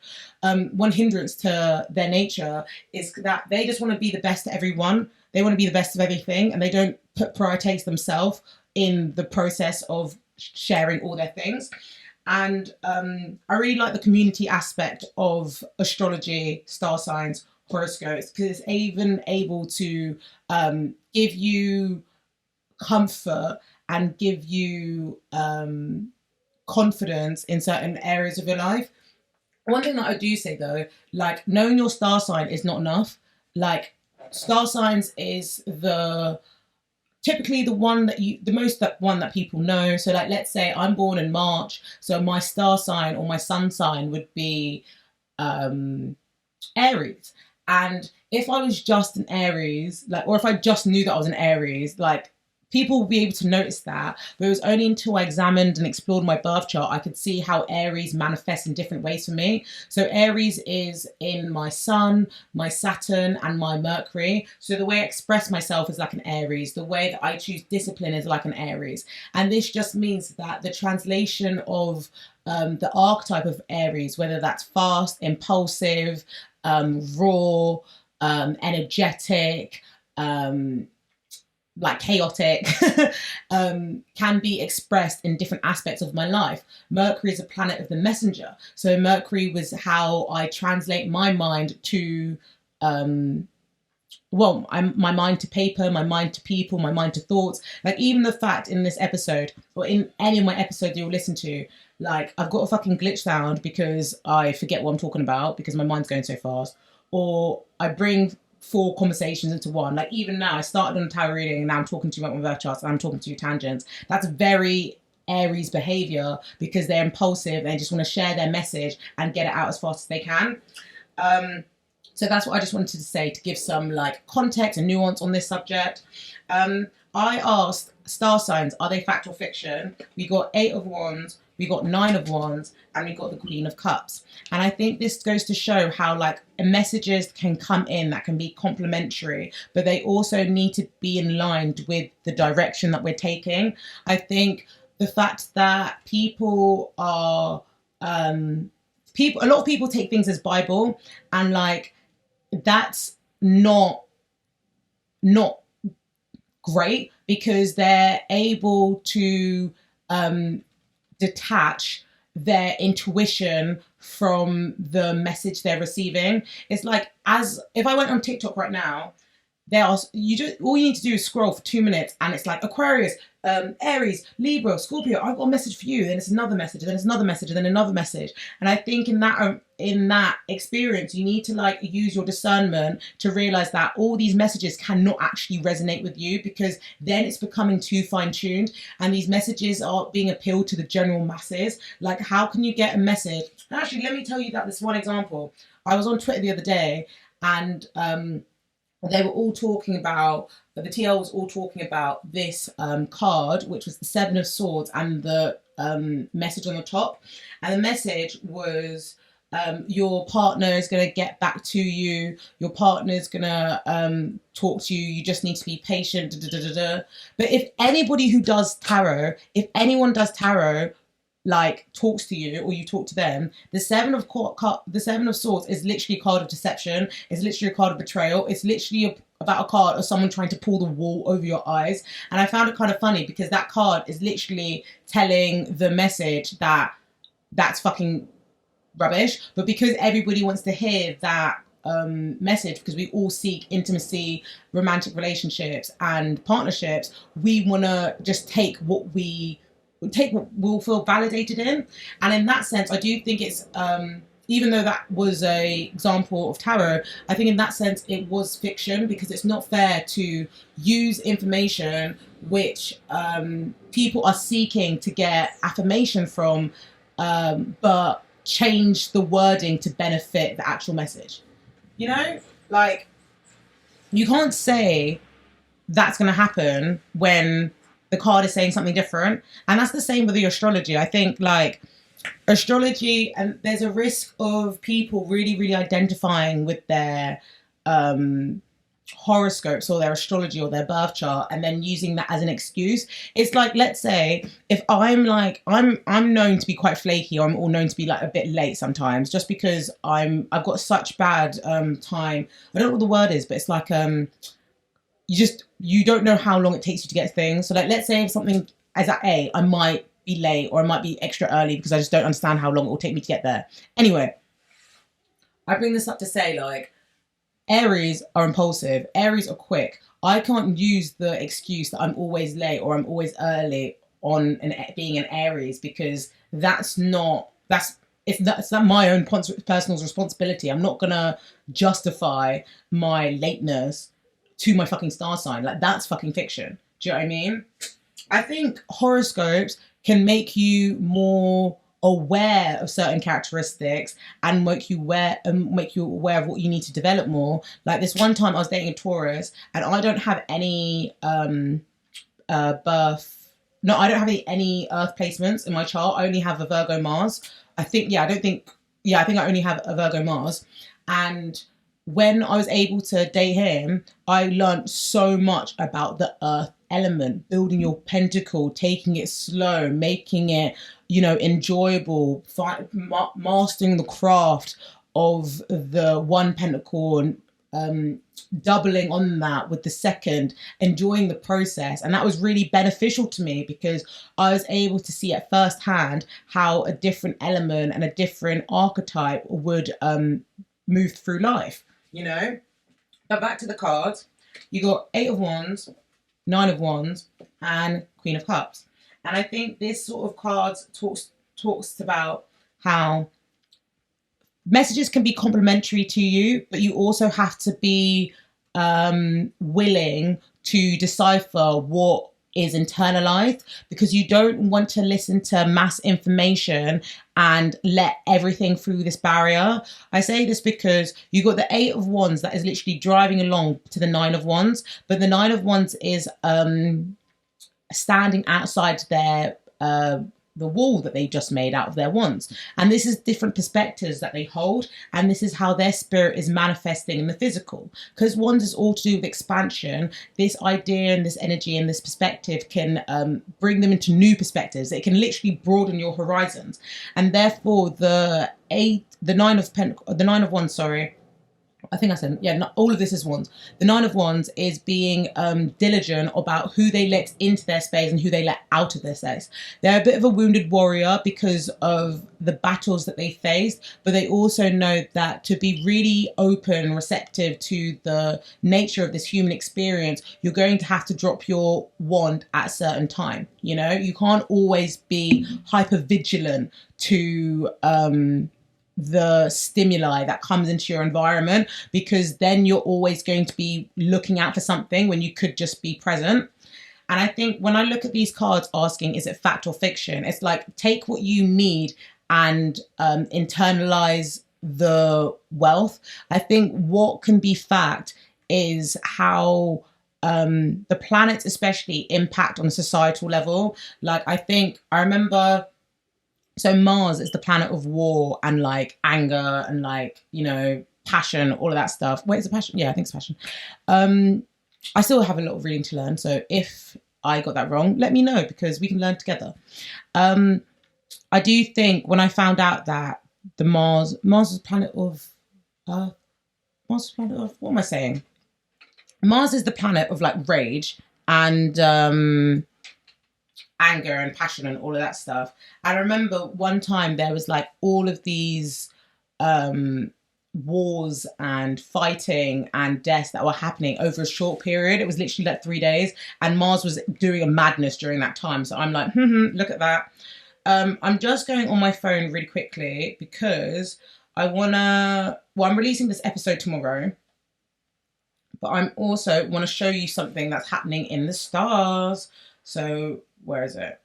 One hindrance to their nature is that they just want to be the best at everyone. They want to be the best of everything, and they don't prioritize themselves in the process of sharing all their things. And I really like the community aspect of astrology, star signs, horoscopes, because it's even able to give you comfort and give you confidence in certain areas of your life. One thing that I do say though, like, knowing your star sign is not enough. Like, star signs is typically the one that people know. So like, let's say I'm born in March, so my star sign or my sun sign would be Aries. And if I was just an Aries, like, or if I just knew that I was an Aries, like, people will be able to notice that. But it was only until I examined and explored my birth chart I could see how Aries manifests in different ways for me. So Aries is in my Sun, my Saturn, and my Mercury. So the way I express myself is like an Aries. The way that I choose discipline is like an Aries. And this just means that the translation of the archetype of Aries, whether that's fast, impulsive, raw, energetic, like chaotic, can be expressed in different aspects of my life. Mercury is a planet of the messenger. So Mercury was how I translate my mind to well, I'm my mind to paper, my mind to people, my mind to thoughts. Like even the fact in this episode or in any of my episodes you'll listen to, like I've got a fucking glitch sound because I forget what I'm talking about because my mind's going so fast, or I bring four conversations into one. Like even now, I started on tarot reading and now I'm talking to you about my birth charts and I'm talking to you tangents. That's very Aries behavior because they're impulsive. They just want to share their message and get it out as fast as they can. So that's what I just wanted to say to give some like context and nuance on this subject. I asked star signs, are they fact or fiction? We got 8 of Wands, we got 9 of Wands, and we got the Queen of Cups. And I think this goes to show how like messages can come in that can be complementary, but they also need to be in line with the direction that we're taking. I think the fact that people are a lot of people take things as Bible, and like that's not great because they're able to detach their intuition from the message they're receiving. It's like, as if I went on TikTok right now, there are all you need to do is scroll for 2 minutes and it's like Aquarius, Aries, Libra, Scorpio, I've got a message for you, then it's another message, and then it's another message, and then another message. And I think in that experience you need to like use your discernment to realize that all these messages cannot actually resonate with you, because then it's becoming too fine-tuned and these messages are being appealed to the general masses. Like how can you get a message? Actually, let me tell you that this one example. I was on Twitter the other day and they were all talking about, the TL was all talking about this card, which was the 7 of Swords, and the message on the top. And the message was, your partner is going to get back to you. Your partner is going to talk to you. You just need to be patient. Da, da, da, da, da. But if anybody who does tarot, if anyone does tarot, like talks to you or you talk to them, the 7 of Swords is literally a card of deception. It's literally a card of betrayal. It's literally about a card of someone trying to pull the wool over your eyes. And I found it kind of funny because that card is literally telling the message that that's fucking rubbish. But because everybody wants to hear that message, because we all seek intimacy, romantic relationships and partnerships, we want to just take what we'll feel validated in. And in that sense, I do think it's even though that was a example of tarot, I think in that sense it was fiction, because it's not fair to use information which people are seeking to get affirmation from, but change the wording to benefit the actual message. You know, like you can't say that's going to happen when the card is saying something different. And that's the same with the astrology. I think like astrology, and there's a risk of people really, really identifying with their horoscopes or their astrology or their birth chart and then using that as an excuse. It's like, let's say if I'm known to be quite flaky, or I'm all known to be like a bit late sometimes, just because I've got such bad time. I don't know what the word is, but it's like you don't know how long it takes you to get things. So like, let's say if something is at A, I might be late or I might be extra early because I just don't understand how long it will take me to get there. Anyway, I bring this up to say like, Aries are impulsive. Aries are quick. I can't use the excuse that I'm always late or I'm always early on being an Aries, because it's not my own personal responsibility. I'm not gonna justify my lateness to my fucking star sign. Like that's fucking fiction. Do you know what I mean? I think horoscopes can make you more aware of certain characteristics and make you aware of what you need to develop more. Like this one time I was dating a Taurus and I don't have any I don't have any earth placements in my chart. I only have a Virgo Mars. I think I only have a Virgo Mars. And when I was able to date him, I learned so much about the earth element, building your pentacle, taking it slow, making it, enjoyable, mastering the craft of the one pentacle and doubling on that with the second, enjoying the process. And that was really beneficial to me because I was able to see at first hand how a different element and a different archetype would move through life, But back to the cards. You got Eight of Wands, Nine of Wands, and Queen of Cups. And I think this sort of cards talks about how messages can be complementary to you, but you also have to be willing to decipher what is internalized, because you don't want to listen to mass information and let everything through this barrier. I say this because you got the Eight of Wands that is literally driving along to the Nine of Wands, but the Nine of Wands is standing outside their the wall that they just made out of their wands. And this is different perspectives that they hold, and this is how their spirit is manifesting in the physical. Because wands is all to do with expansion. This idea and this energy and this perspective can bring them into new perspectives. It can literally broaden your horizons, and therefore the Nine of Wands, sorry, I think I said, yeah, all of this is wands. The Nine of Wands is being diligent about who they let into their space and who they let out of their space. They're a bit of a wounded warrior because of the battles that they faced, but they also know that to be really open, receptive to the nature of this human experience, you're going to have to drop your wand at a certain time. You know, you can't always be hyper vigilant to the stimuli that comes into your environment, because then you're always going to be looking out for something when you could just be present. And I think when I look at these cards asking, is it fact or fiction? It's like, take what you need and internalize the wealth. I think what can be fact is how the planets especially impact on a societal level. Like, I remember, so Mars is the planet of war and like anger and like, you know, passion, all of that stuff. Wait, is it passion? Yeah, I think it's passion. I still have a lot of reading to learn. So if I got that wrong, let me know, because we can learn together. I do think when I found out that the Mars is the planet of Mars is the planet of, what am I saying? Mars is the planet of like rage and anger and passion and all of that stuff. I remember one time there was like all of these wars and fighting and deaths that were happening over a short period. It was literally like 3 days, and Mars was doing a madness during that time. So I'm like, look at that. I'm just going on my phone really quickly because I'm releasing this episode tomorrow, but I'm also want to show you something that's happening in the stars. So where is it?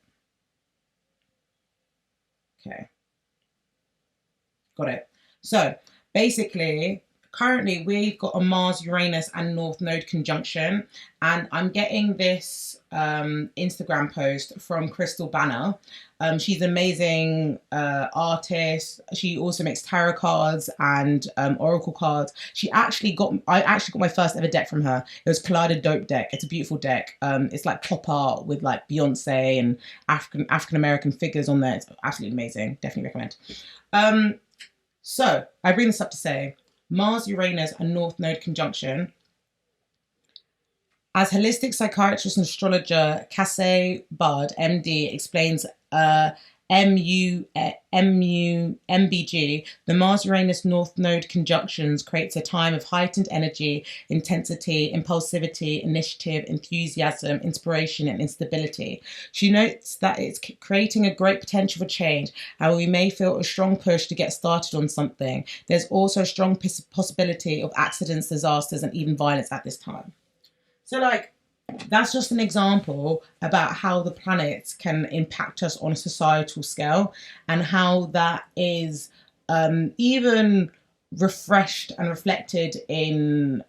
Okay. Got it. So basically, currently we've got a Mars, Uranus, and North Node conjunction, and I'm getting this Instagram post from Crystal Banner. She's an amazing artist. She also makes tarot cards and oracle cards. I actually got my first ever deck from her. It was Collided Dope deck. It's a beautiful deck. It's like pop art with like Beyonce and African American figures on there. It's absolutely amazing. Definitely recommend. So I bring this up to say, Mars, Uranus, and North Node conjunction. As holistic psychiatrist and astrologer Cassie Bard, MD, explains MBG, the Mars-Uranus North Node conjunctions creates a time of heightened energy, intensity, impulsivity, initiative, enthusiasm, inspiration, and instability. She notes that it's creating a great potential for change, and we may feel a strong push to get started on something. There's also a strong possibility of accidents, disasters, and even violence at this time. So, like, that's just an example about how the planets can impact us on a societal scale, and how that is even refreshed and reflected in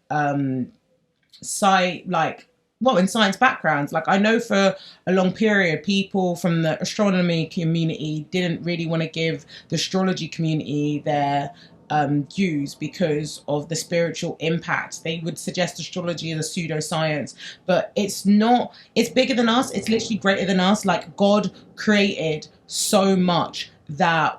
in science backgrounds. Like, I know for a long period, people from the astronomy community didn't really want to give the astrology community their dues because of the spiritual impact. They would suggest astrology as a pseudoscience, but it's not. It's bigger than us. It's literally greater than us. Like, God created so much that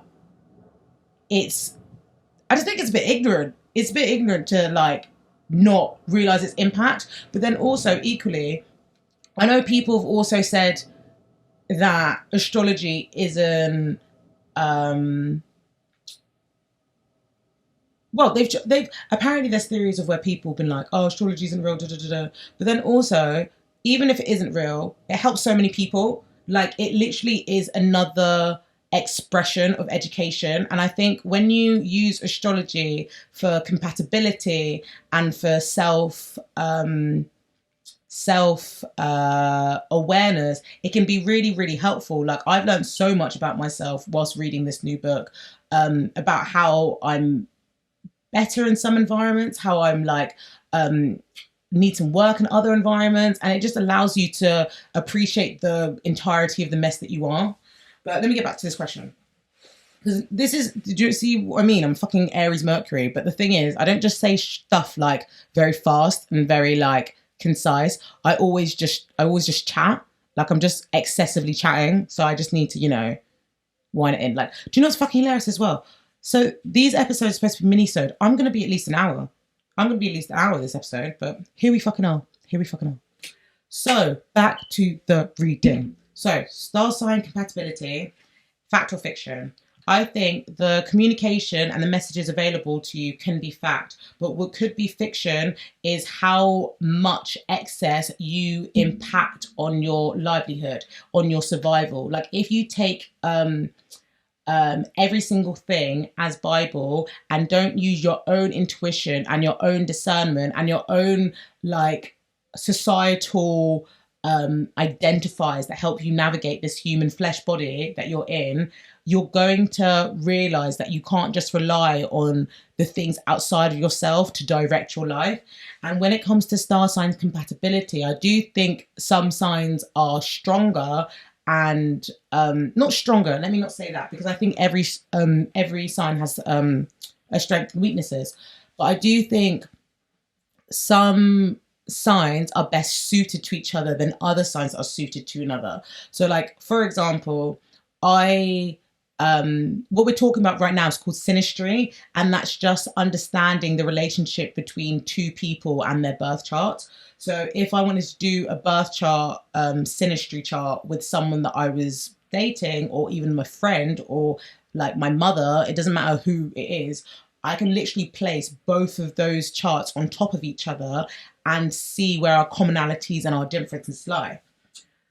I just think it's a bit ignorant. It's a bit ignorant to like not realize its impact. But then also equally, I know people have also said that astrology isn't well, they've apparently there's theories of where people have been like, oh, astrology isn't real, da da da da. But then also, even if it isn't real, it helps so many people. Like it literally is another expression of education. And I think when you use astrology for compatibility and for self awareness, it can be really really helpful. Like I've learned so much about myself whilst reading this new book, about how I'm better in some environments, how I'm like need some work in other environments, and it just allows you to appreciate the entirety of the mess that you are. But let me get back to this question. Because this is, did you see what I mean? I'm fucking Aries Mercury, but the thing is, I don't just say stuff like very fast and very like concise. I always just chat. Like I'm just excessively chatting, so I just need to, wind it in. Like, do you know what's fucking hilarious as well? So these episodes are supposed to be mini-sode. I'm gonna be at least an hour. I'm gonna be at least an hour this episode, but here we fucking are. Here we fucking are. So back to the reading. So star sign compatibility, fact or fiction. I think the communication and the messages available to you can be fact, but what could be fiction is how much excess you impact on your livelihood, on your survival. Like if you take every single thing as Bible and don't use your own intuition and your own discernment and your own like societal identifiers that help you navigate this human flesh body that you're in, you're going to realize that you can't just rely on the things outside of yourself to direct your life. And when it comes to star signs compatibility, I do think some signs are stronger and not stronger. Let me not say that, because I think every sign has a strength and weaknesses. But I do think some signs are best suited to each other than other signs are suited to another. So, like for example, I what we're talking about right now is called synastry, and that's just understanding the relationship between two people and their birth charts. So if I wanted to do a birth chart, synastry chart with someone that I was dating, or even my friend, or like my mother, it doesn't matter who it is, I can literally place both of those charts on top of each other and see where our commonalities and our differences lie.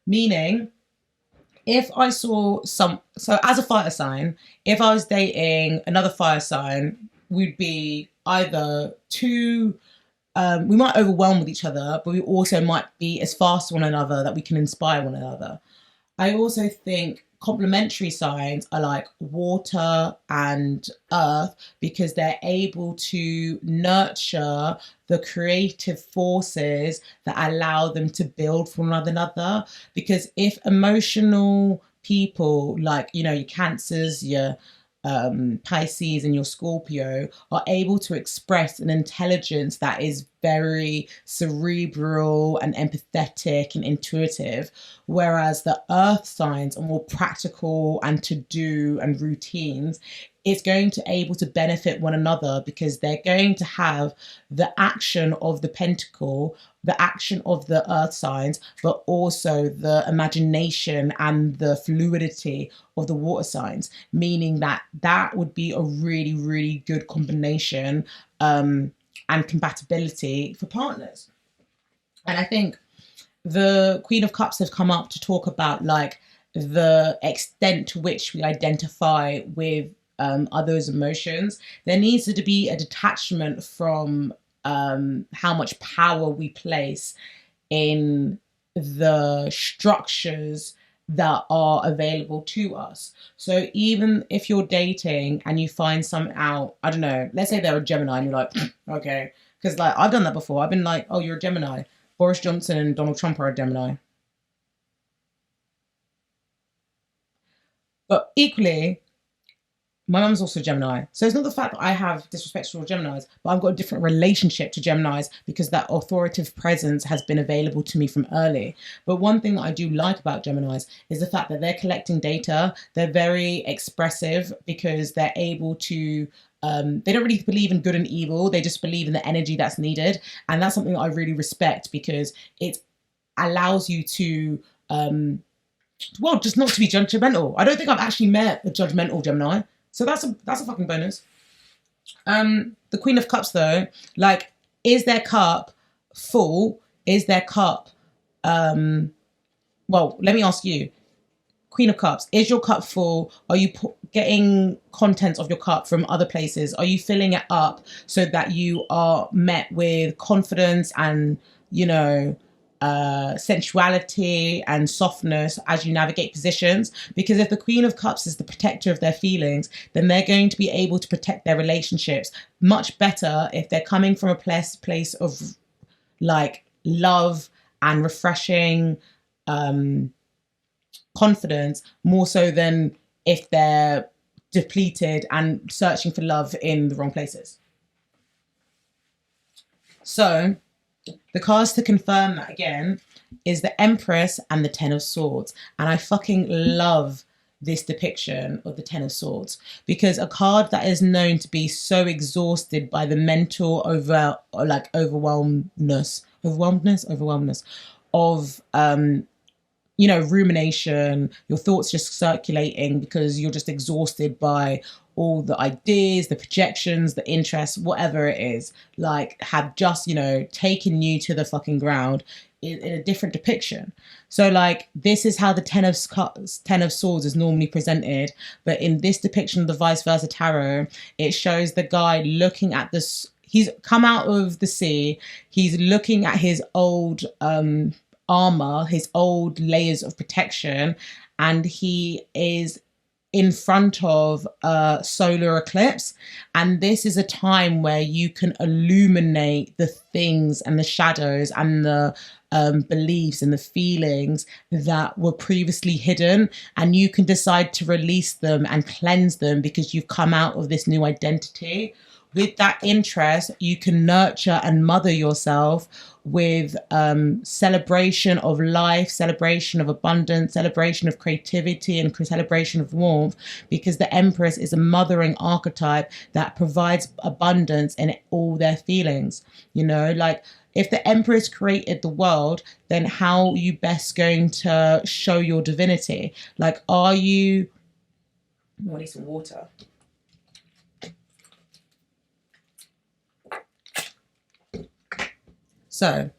Meaning, if I saw so as a fire sign, if I was dating another fire sign, we'd be either too, we might overwhelm with each other, but we also might be as fast as one another that we can inspire one another. I also think complementary signs are like water and earth, because they're able to nurture the creative forces that allow them to build from one another. Because if emotional people, like, your Cancers, your Pisces and your Scorpio, are able to express an intelligence that is very cerebral and empathetic and intuitive, whereas the earth signs are more practical and to do and routines, it's going to able to benefit one another, because they're going to have the action of the pentacle, the action of the earth signs, but also the imagination and the fluidity of the water signs, meaning that that would be a really, really good combination and compatibility for partners. And I think the Queen of Cups have come up to talk about like the extent to which we identify with others' emotions. There needs to be a detachment from how much power we place in the structures that are available to us. So even if you're dating and you find something out, I don't know, let's say they're a Gemini and you're like, okay, because like I've done that before. I've been like, oh, you're a Gemini. Boris Johnson and Donald Trump are a Gemini. But equally, my mum's also Gemini. So it's not the fact that I have disrespect for Geminis, but I've got a different relationship to Geminis because that authoritative presence has been available to me from early. But one thing that I do like about Geminis is the fact that they're collecting data. They're very expressive because they're able to, they don't really believe in good and evil. They just believe in the energy that's needed. And that's something that I really respect, because it allows you to, well, just not to be judgmental. I don't think I've actually met a judgmental Gemini. So that's a fucking bonus. The Queen of Cups, though, like, is their cup full? Is their cup, well, let me ask you, Queen of Cups, is your cup full? Are you getting contents of your cup from other places? Are you filling it up so that you are met with confidence and, you know, sensuality and softness as you navigate positions? Because if the Queen of Cups is the protector of their feelings, then they're going to be able to protect their relationships much better if they're coming from a place of like love and refreshing confidence, more so than if they're depleted and searching for love in the wrong places. So the cards to confirm that again is the Empress and the Ten of Swords. And I fucking love this depiction of the Ten of Swords, because a card that is known to be so exhausted by the mental overwhelmness of you know, rumination, your thoughts just circulating because you're just exhausted by all the ideas, the projections, the interests, whatever it is, like, have just, you know, taken you to the fucking ground in a different depiction. So, like, this is how the Ten of Swords is normally presented, but in this depiction of the vice versa tarot, it shows the guy looking at this. He's come out of the sea. He's looking at his old armor, his old layers of protection, and he is in front of a solar eclipse. And this is a time where you can illuminate the things and the shadows and the beliefs and the feelings that were previously hidden, and you can decide to release them and cleanse them because you've come out of this new identity. With that interest, you can nurture and mother yourself with celebration of life, celebration of abundance, celebration of creativity, and celebration of warmth, because the Empress is a mothering archetype that provides abundance in all their feelings. You know, like, if the Empress created the world, then how are you best going to show your divinity? Like, are you... I need some water. So,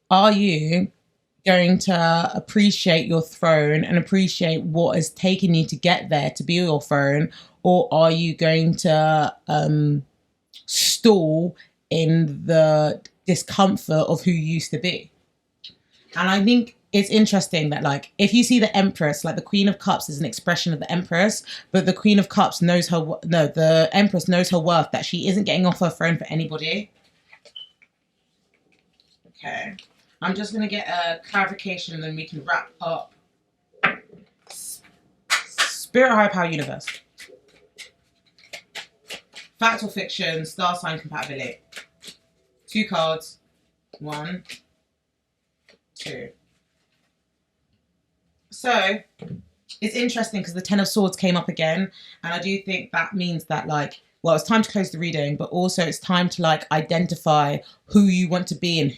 are you going to appreciate your throne and appreciate what has taken you to get there to be your throne, or are you going to stall in the discomfort of who you used to be? And I think it's interesting that, like, if you see the Empress, like, the Queen of Cups is an expression of the Empress, but the Queen of Cups knows the Empress knows her worth, that she isn't getting off her throne for anybody. Okay, I'm just going to get a clarification and then we can wrap up. Spirit, higher power, universe. Fact or fiction, star sign compatibility. 2 cards. 1, 2. So, it's interesting because the Ten of Swords came up again, and I do think that means that, like, well, it's time to close the reading, but also it's time to, like, identify who you want to be and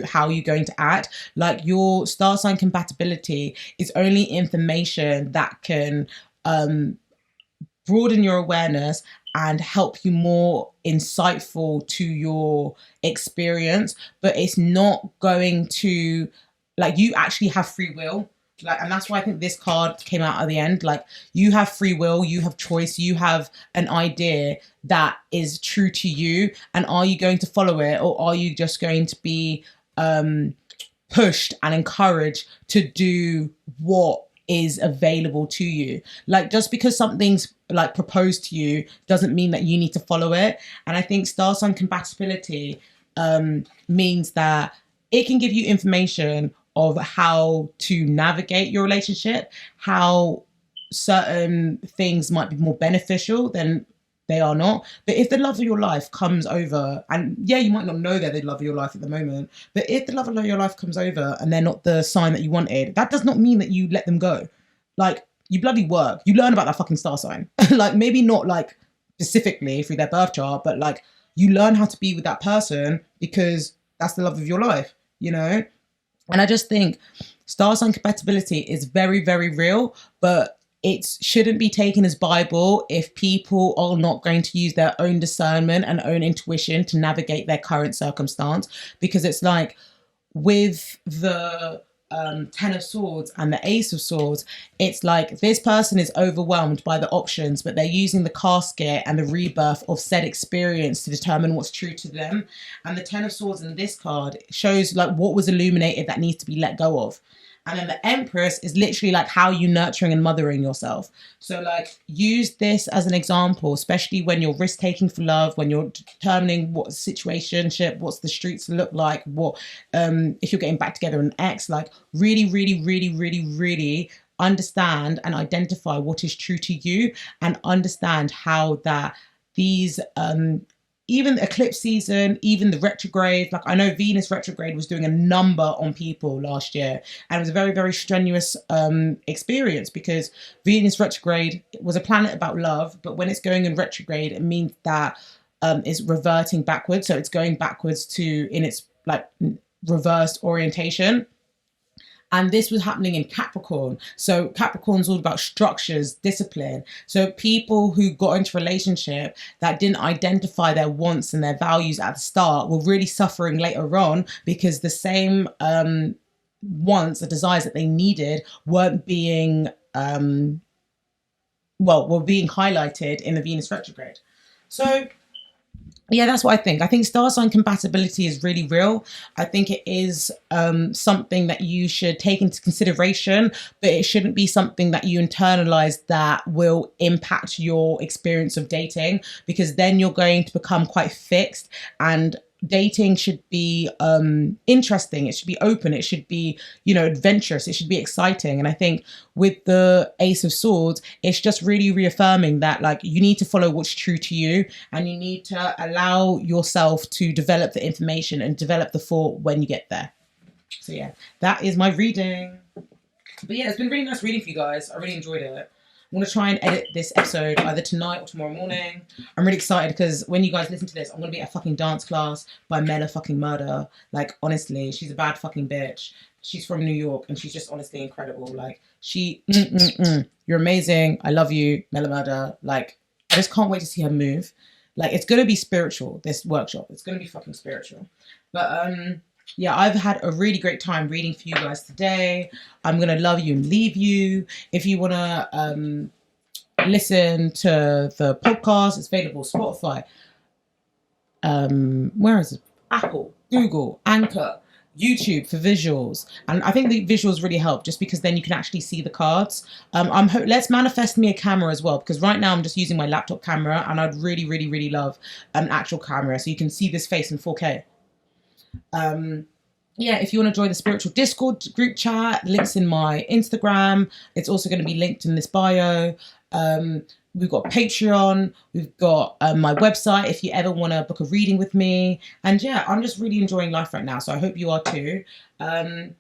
how you're going to act. Like, your star sign compatibility is only information that can broaden your awareness and help you more insightful to your experience, but it's not going to, like, you actually have free will. Like, and that's why I think this card came out at the end. Like, you have free will, you have choice, you have an idea that is true to you, and are you going to follow it, or are you just going to be pushed and encouraged to do what is available to you? Like, just because something's, like, proposed to you doesn't mean that you need to follow it. And I think star sign compatibility means that it can give you information of how to navigate your relationship, how certain things might be more beneficial than they are not. But if the love of your life comes over, and yeah, you might not know they're the love of your life at the moment, but if the love of your life comes over and they're not the sign that you wanted, that does not mean that you let them go. Like, you bloody work. You learn about that fucking star sign. Like, maybe not, like, specifically through their birth chart, but, like, you learn how to be with that person because that's the love of your life, you know? And I just think star sign compatibility is very, very real, but it shouldn't be taken as Bible if people are not going to use their own discernment and own intuition to navigate their current circumstance. Because it's like with the Ten of Swords and the Ace of Swords, it's like this person is overwhelmed by the options, but they're using the casket and the rebirth of said experience to determine what's true to them. And the Ten of Swords in this card shows like what was illuminated that needs to be let go of. And then the Empress is literally like how you nurturing and mothering yourself. So like use this as an example, especially when you're risk taking for love, when you're determining what situationship, what's the streets look like, what if you're getting back together an ex, like really, really, really, really, really understand and identify what is true to you, and understand how that these even the eclipse season, even the retrograde, like I know Venus retrograde was doing a number on people last year, and it was a very, very strenuous experience, because Venus retrograde was a planet about love, but when it's going in retrograde, it means that it's reverting backwards. So it's going backwards to in its like reversed orientation. And this was happening in Capricorn. So Capricorn's all about structures, discipline. So people who got into a relationship that didn't identify their wants and their values at the start were really suffering later on, because the same wants or desires that they needed weren't being, were being highlighted in the Venus retrograde. So yeah, that's what I think. I think star sign compatibility is really real. I think it is something that you should take into consideration, but it shouldn't be something that you internalize that will impact your experience of dating, because then you're going to become quite fixed. And dating should be interesting. It should be open. It should be, adventurous. It should be exciting. And I think with the Ace of Swords, it's just really reaffirming that like you need to follow what's true to you, and you need to allow yourself to develop the information and develop the thought when you get there. So yeah, that is my reading. But yeah, it's been really nice reading for you guys. I really enjoyed it. I'm going to try and edit this episode either tonight or tomorrow morning. I'm really excited because when you guys listen to this, I'm going to be at a fucking dance class by Mela fucking Murder. Like, honestly, she's a bad fucking bitch. She's from New York and she's just honestly incredible. Like, you're amazing. I love you, Mela Murder. Like, I just can't wait to see her move. Like, it's going to be spiritual, this workshop. It's going to be fucking spiritual. But, yeah, I've had a really great time reading for you guys today. I'm going to love you and leave you. If you want to listen to the podcast, it's available Spotify. Where is it? Apple, Google, Anchor, YouTube for visuals. And I think the visuals really help, just because then you can actually see the cards. Let's manifest me a camera as well, because right now I'm just using my laptop camera, and I'd really, really, really love an actual camera so you can see this face in 4K. Yeah, if you want to join the spiritual Discord group chat, links in my Instagram. It's also going to be linked in this bio. We've got Patreon. We've got my website if you ever want to book a reading with me. And yeah, I'm just really enjoying life right now, so I hope you are too. And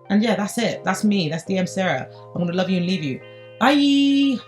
yeah, that's it. That's me. That's DM.Seerah. I'm going to love you and leave you. Bye.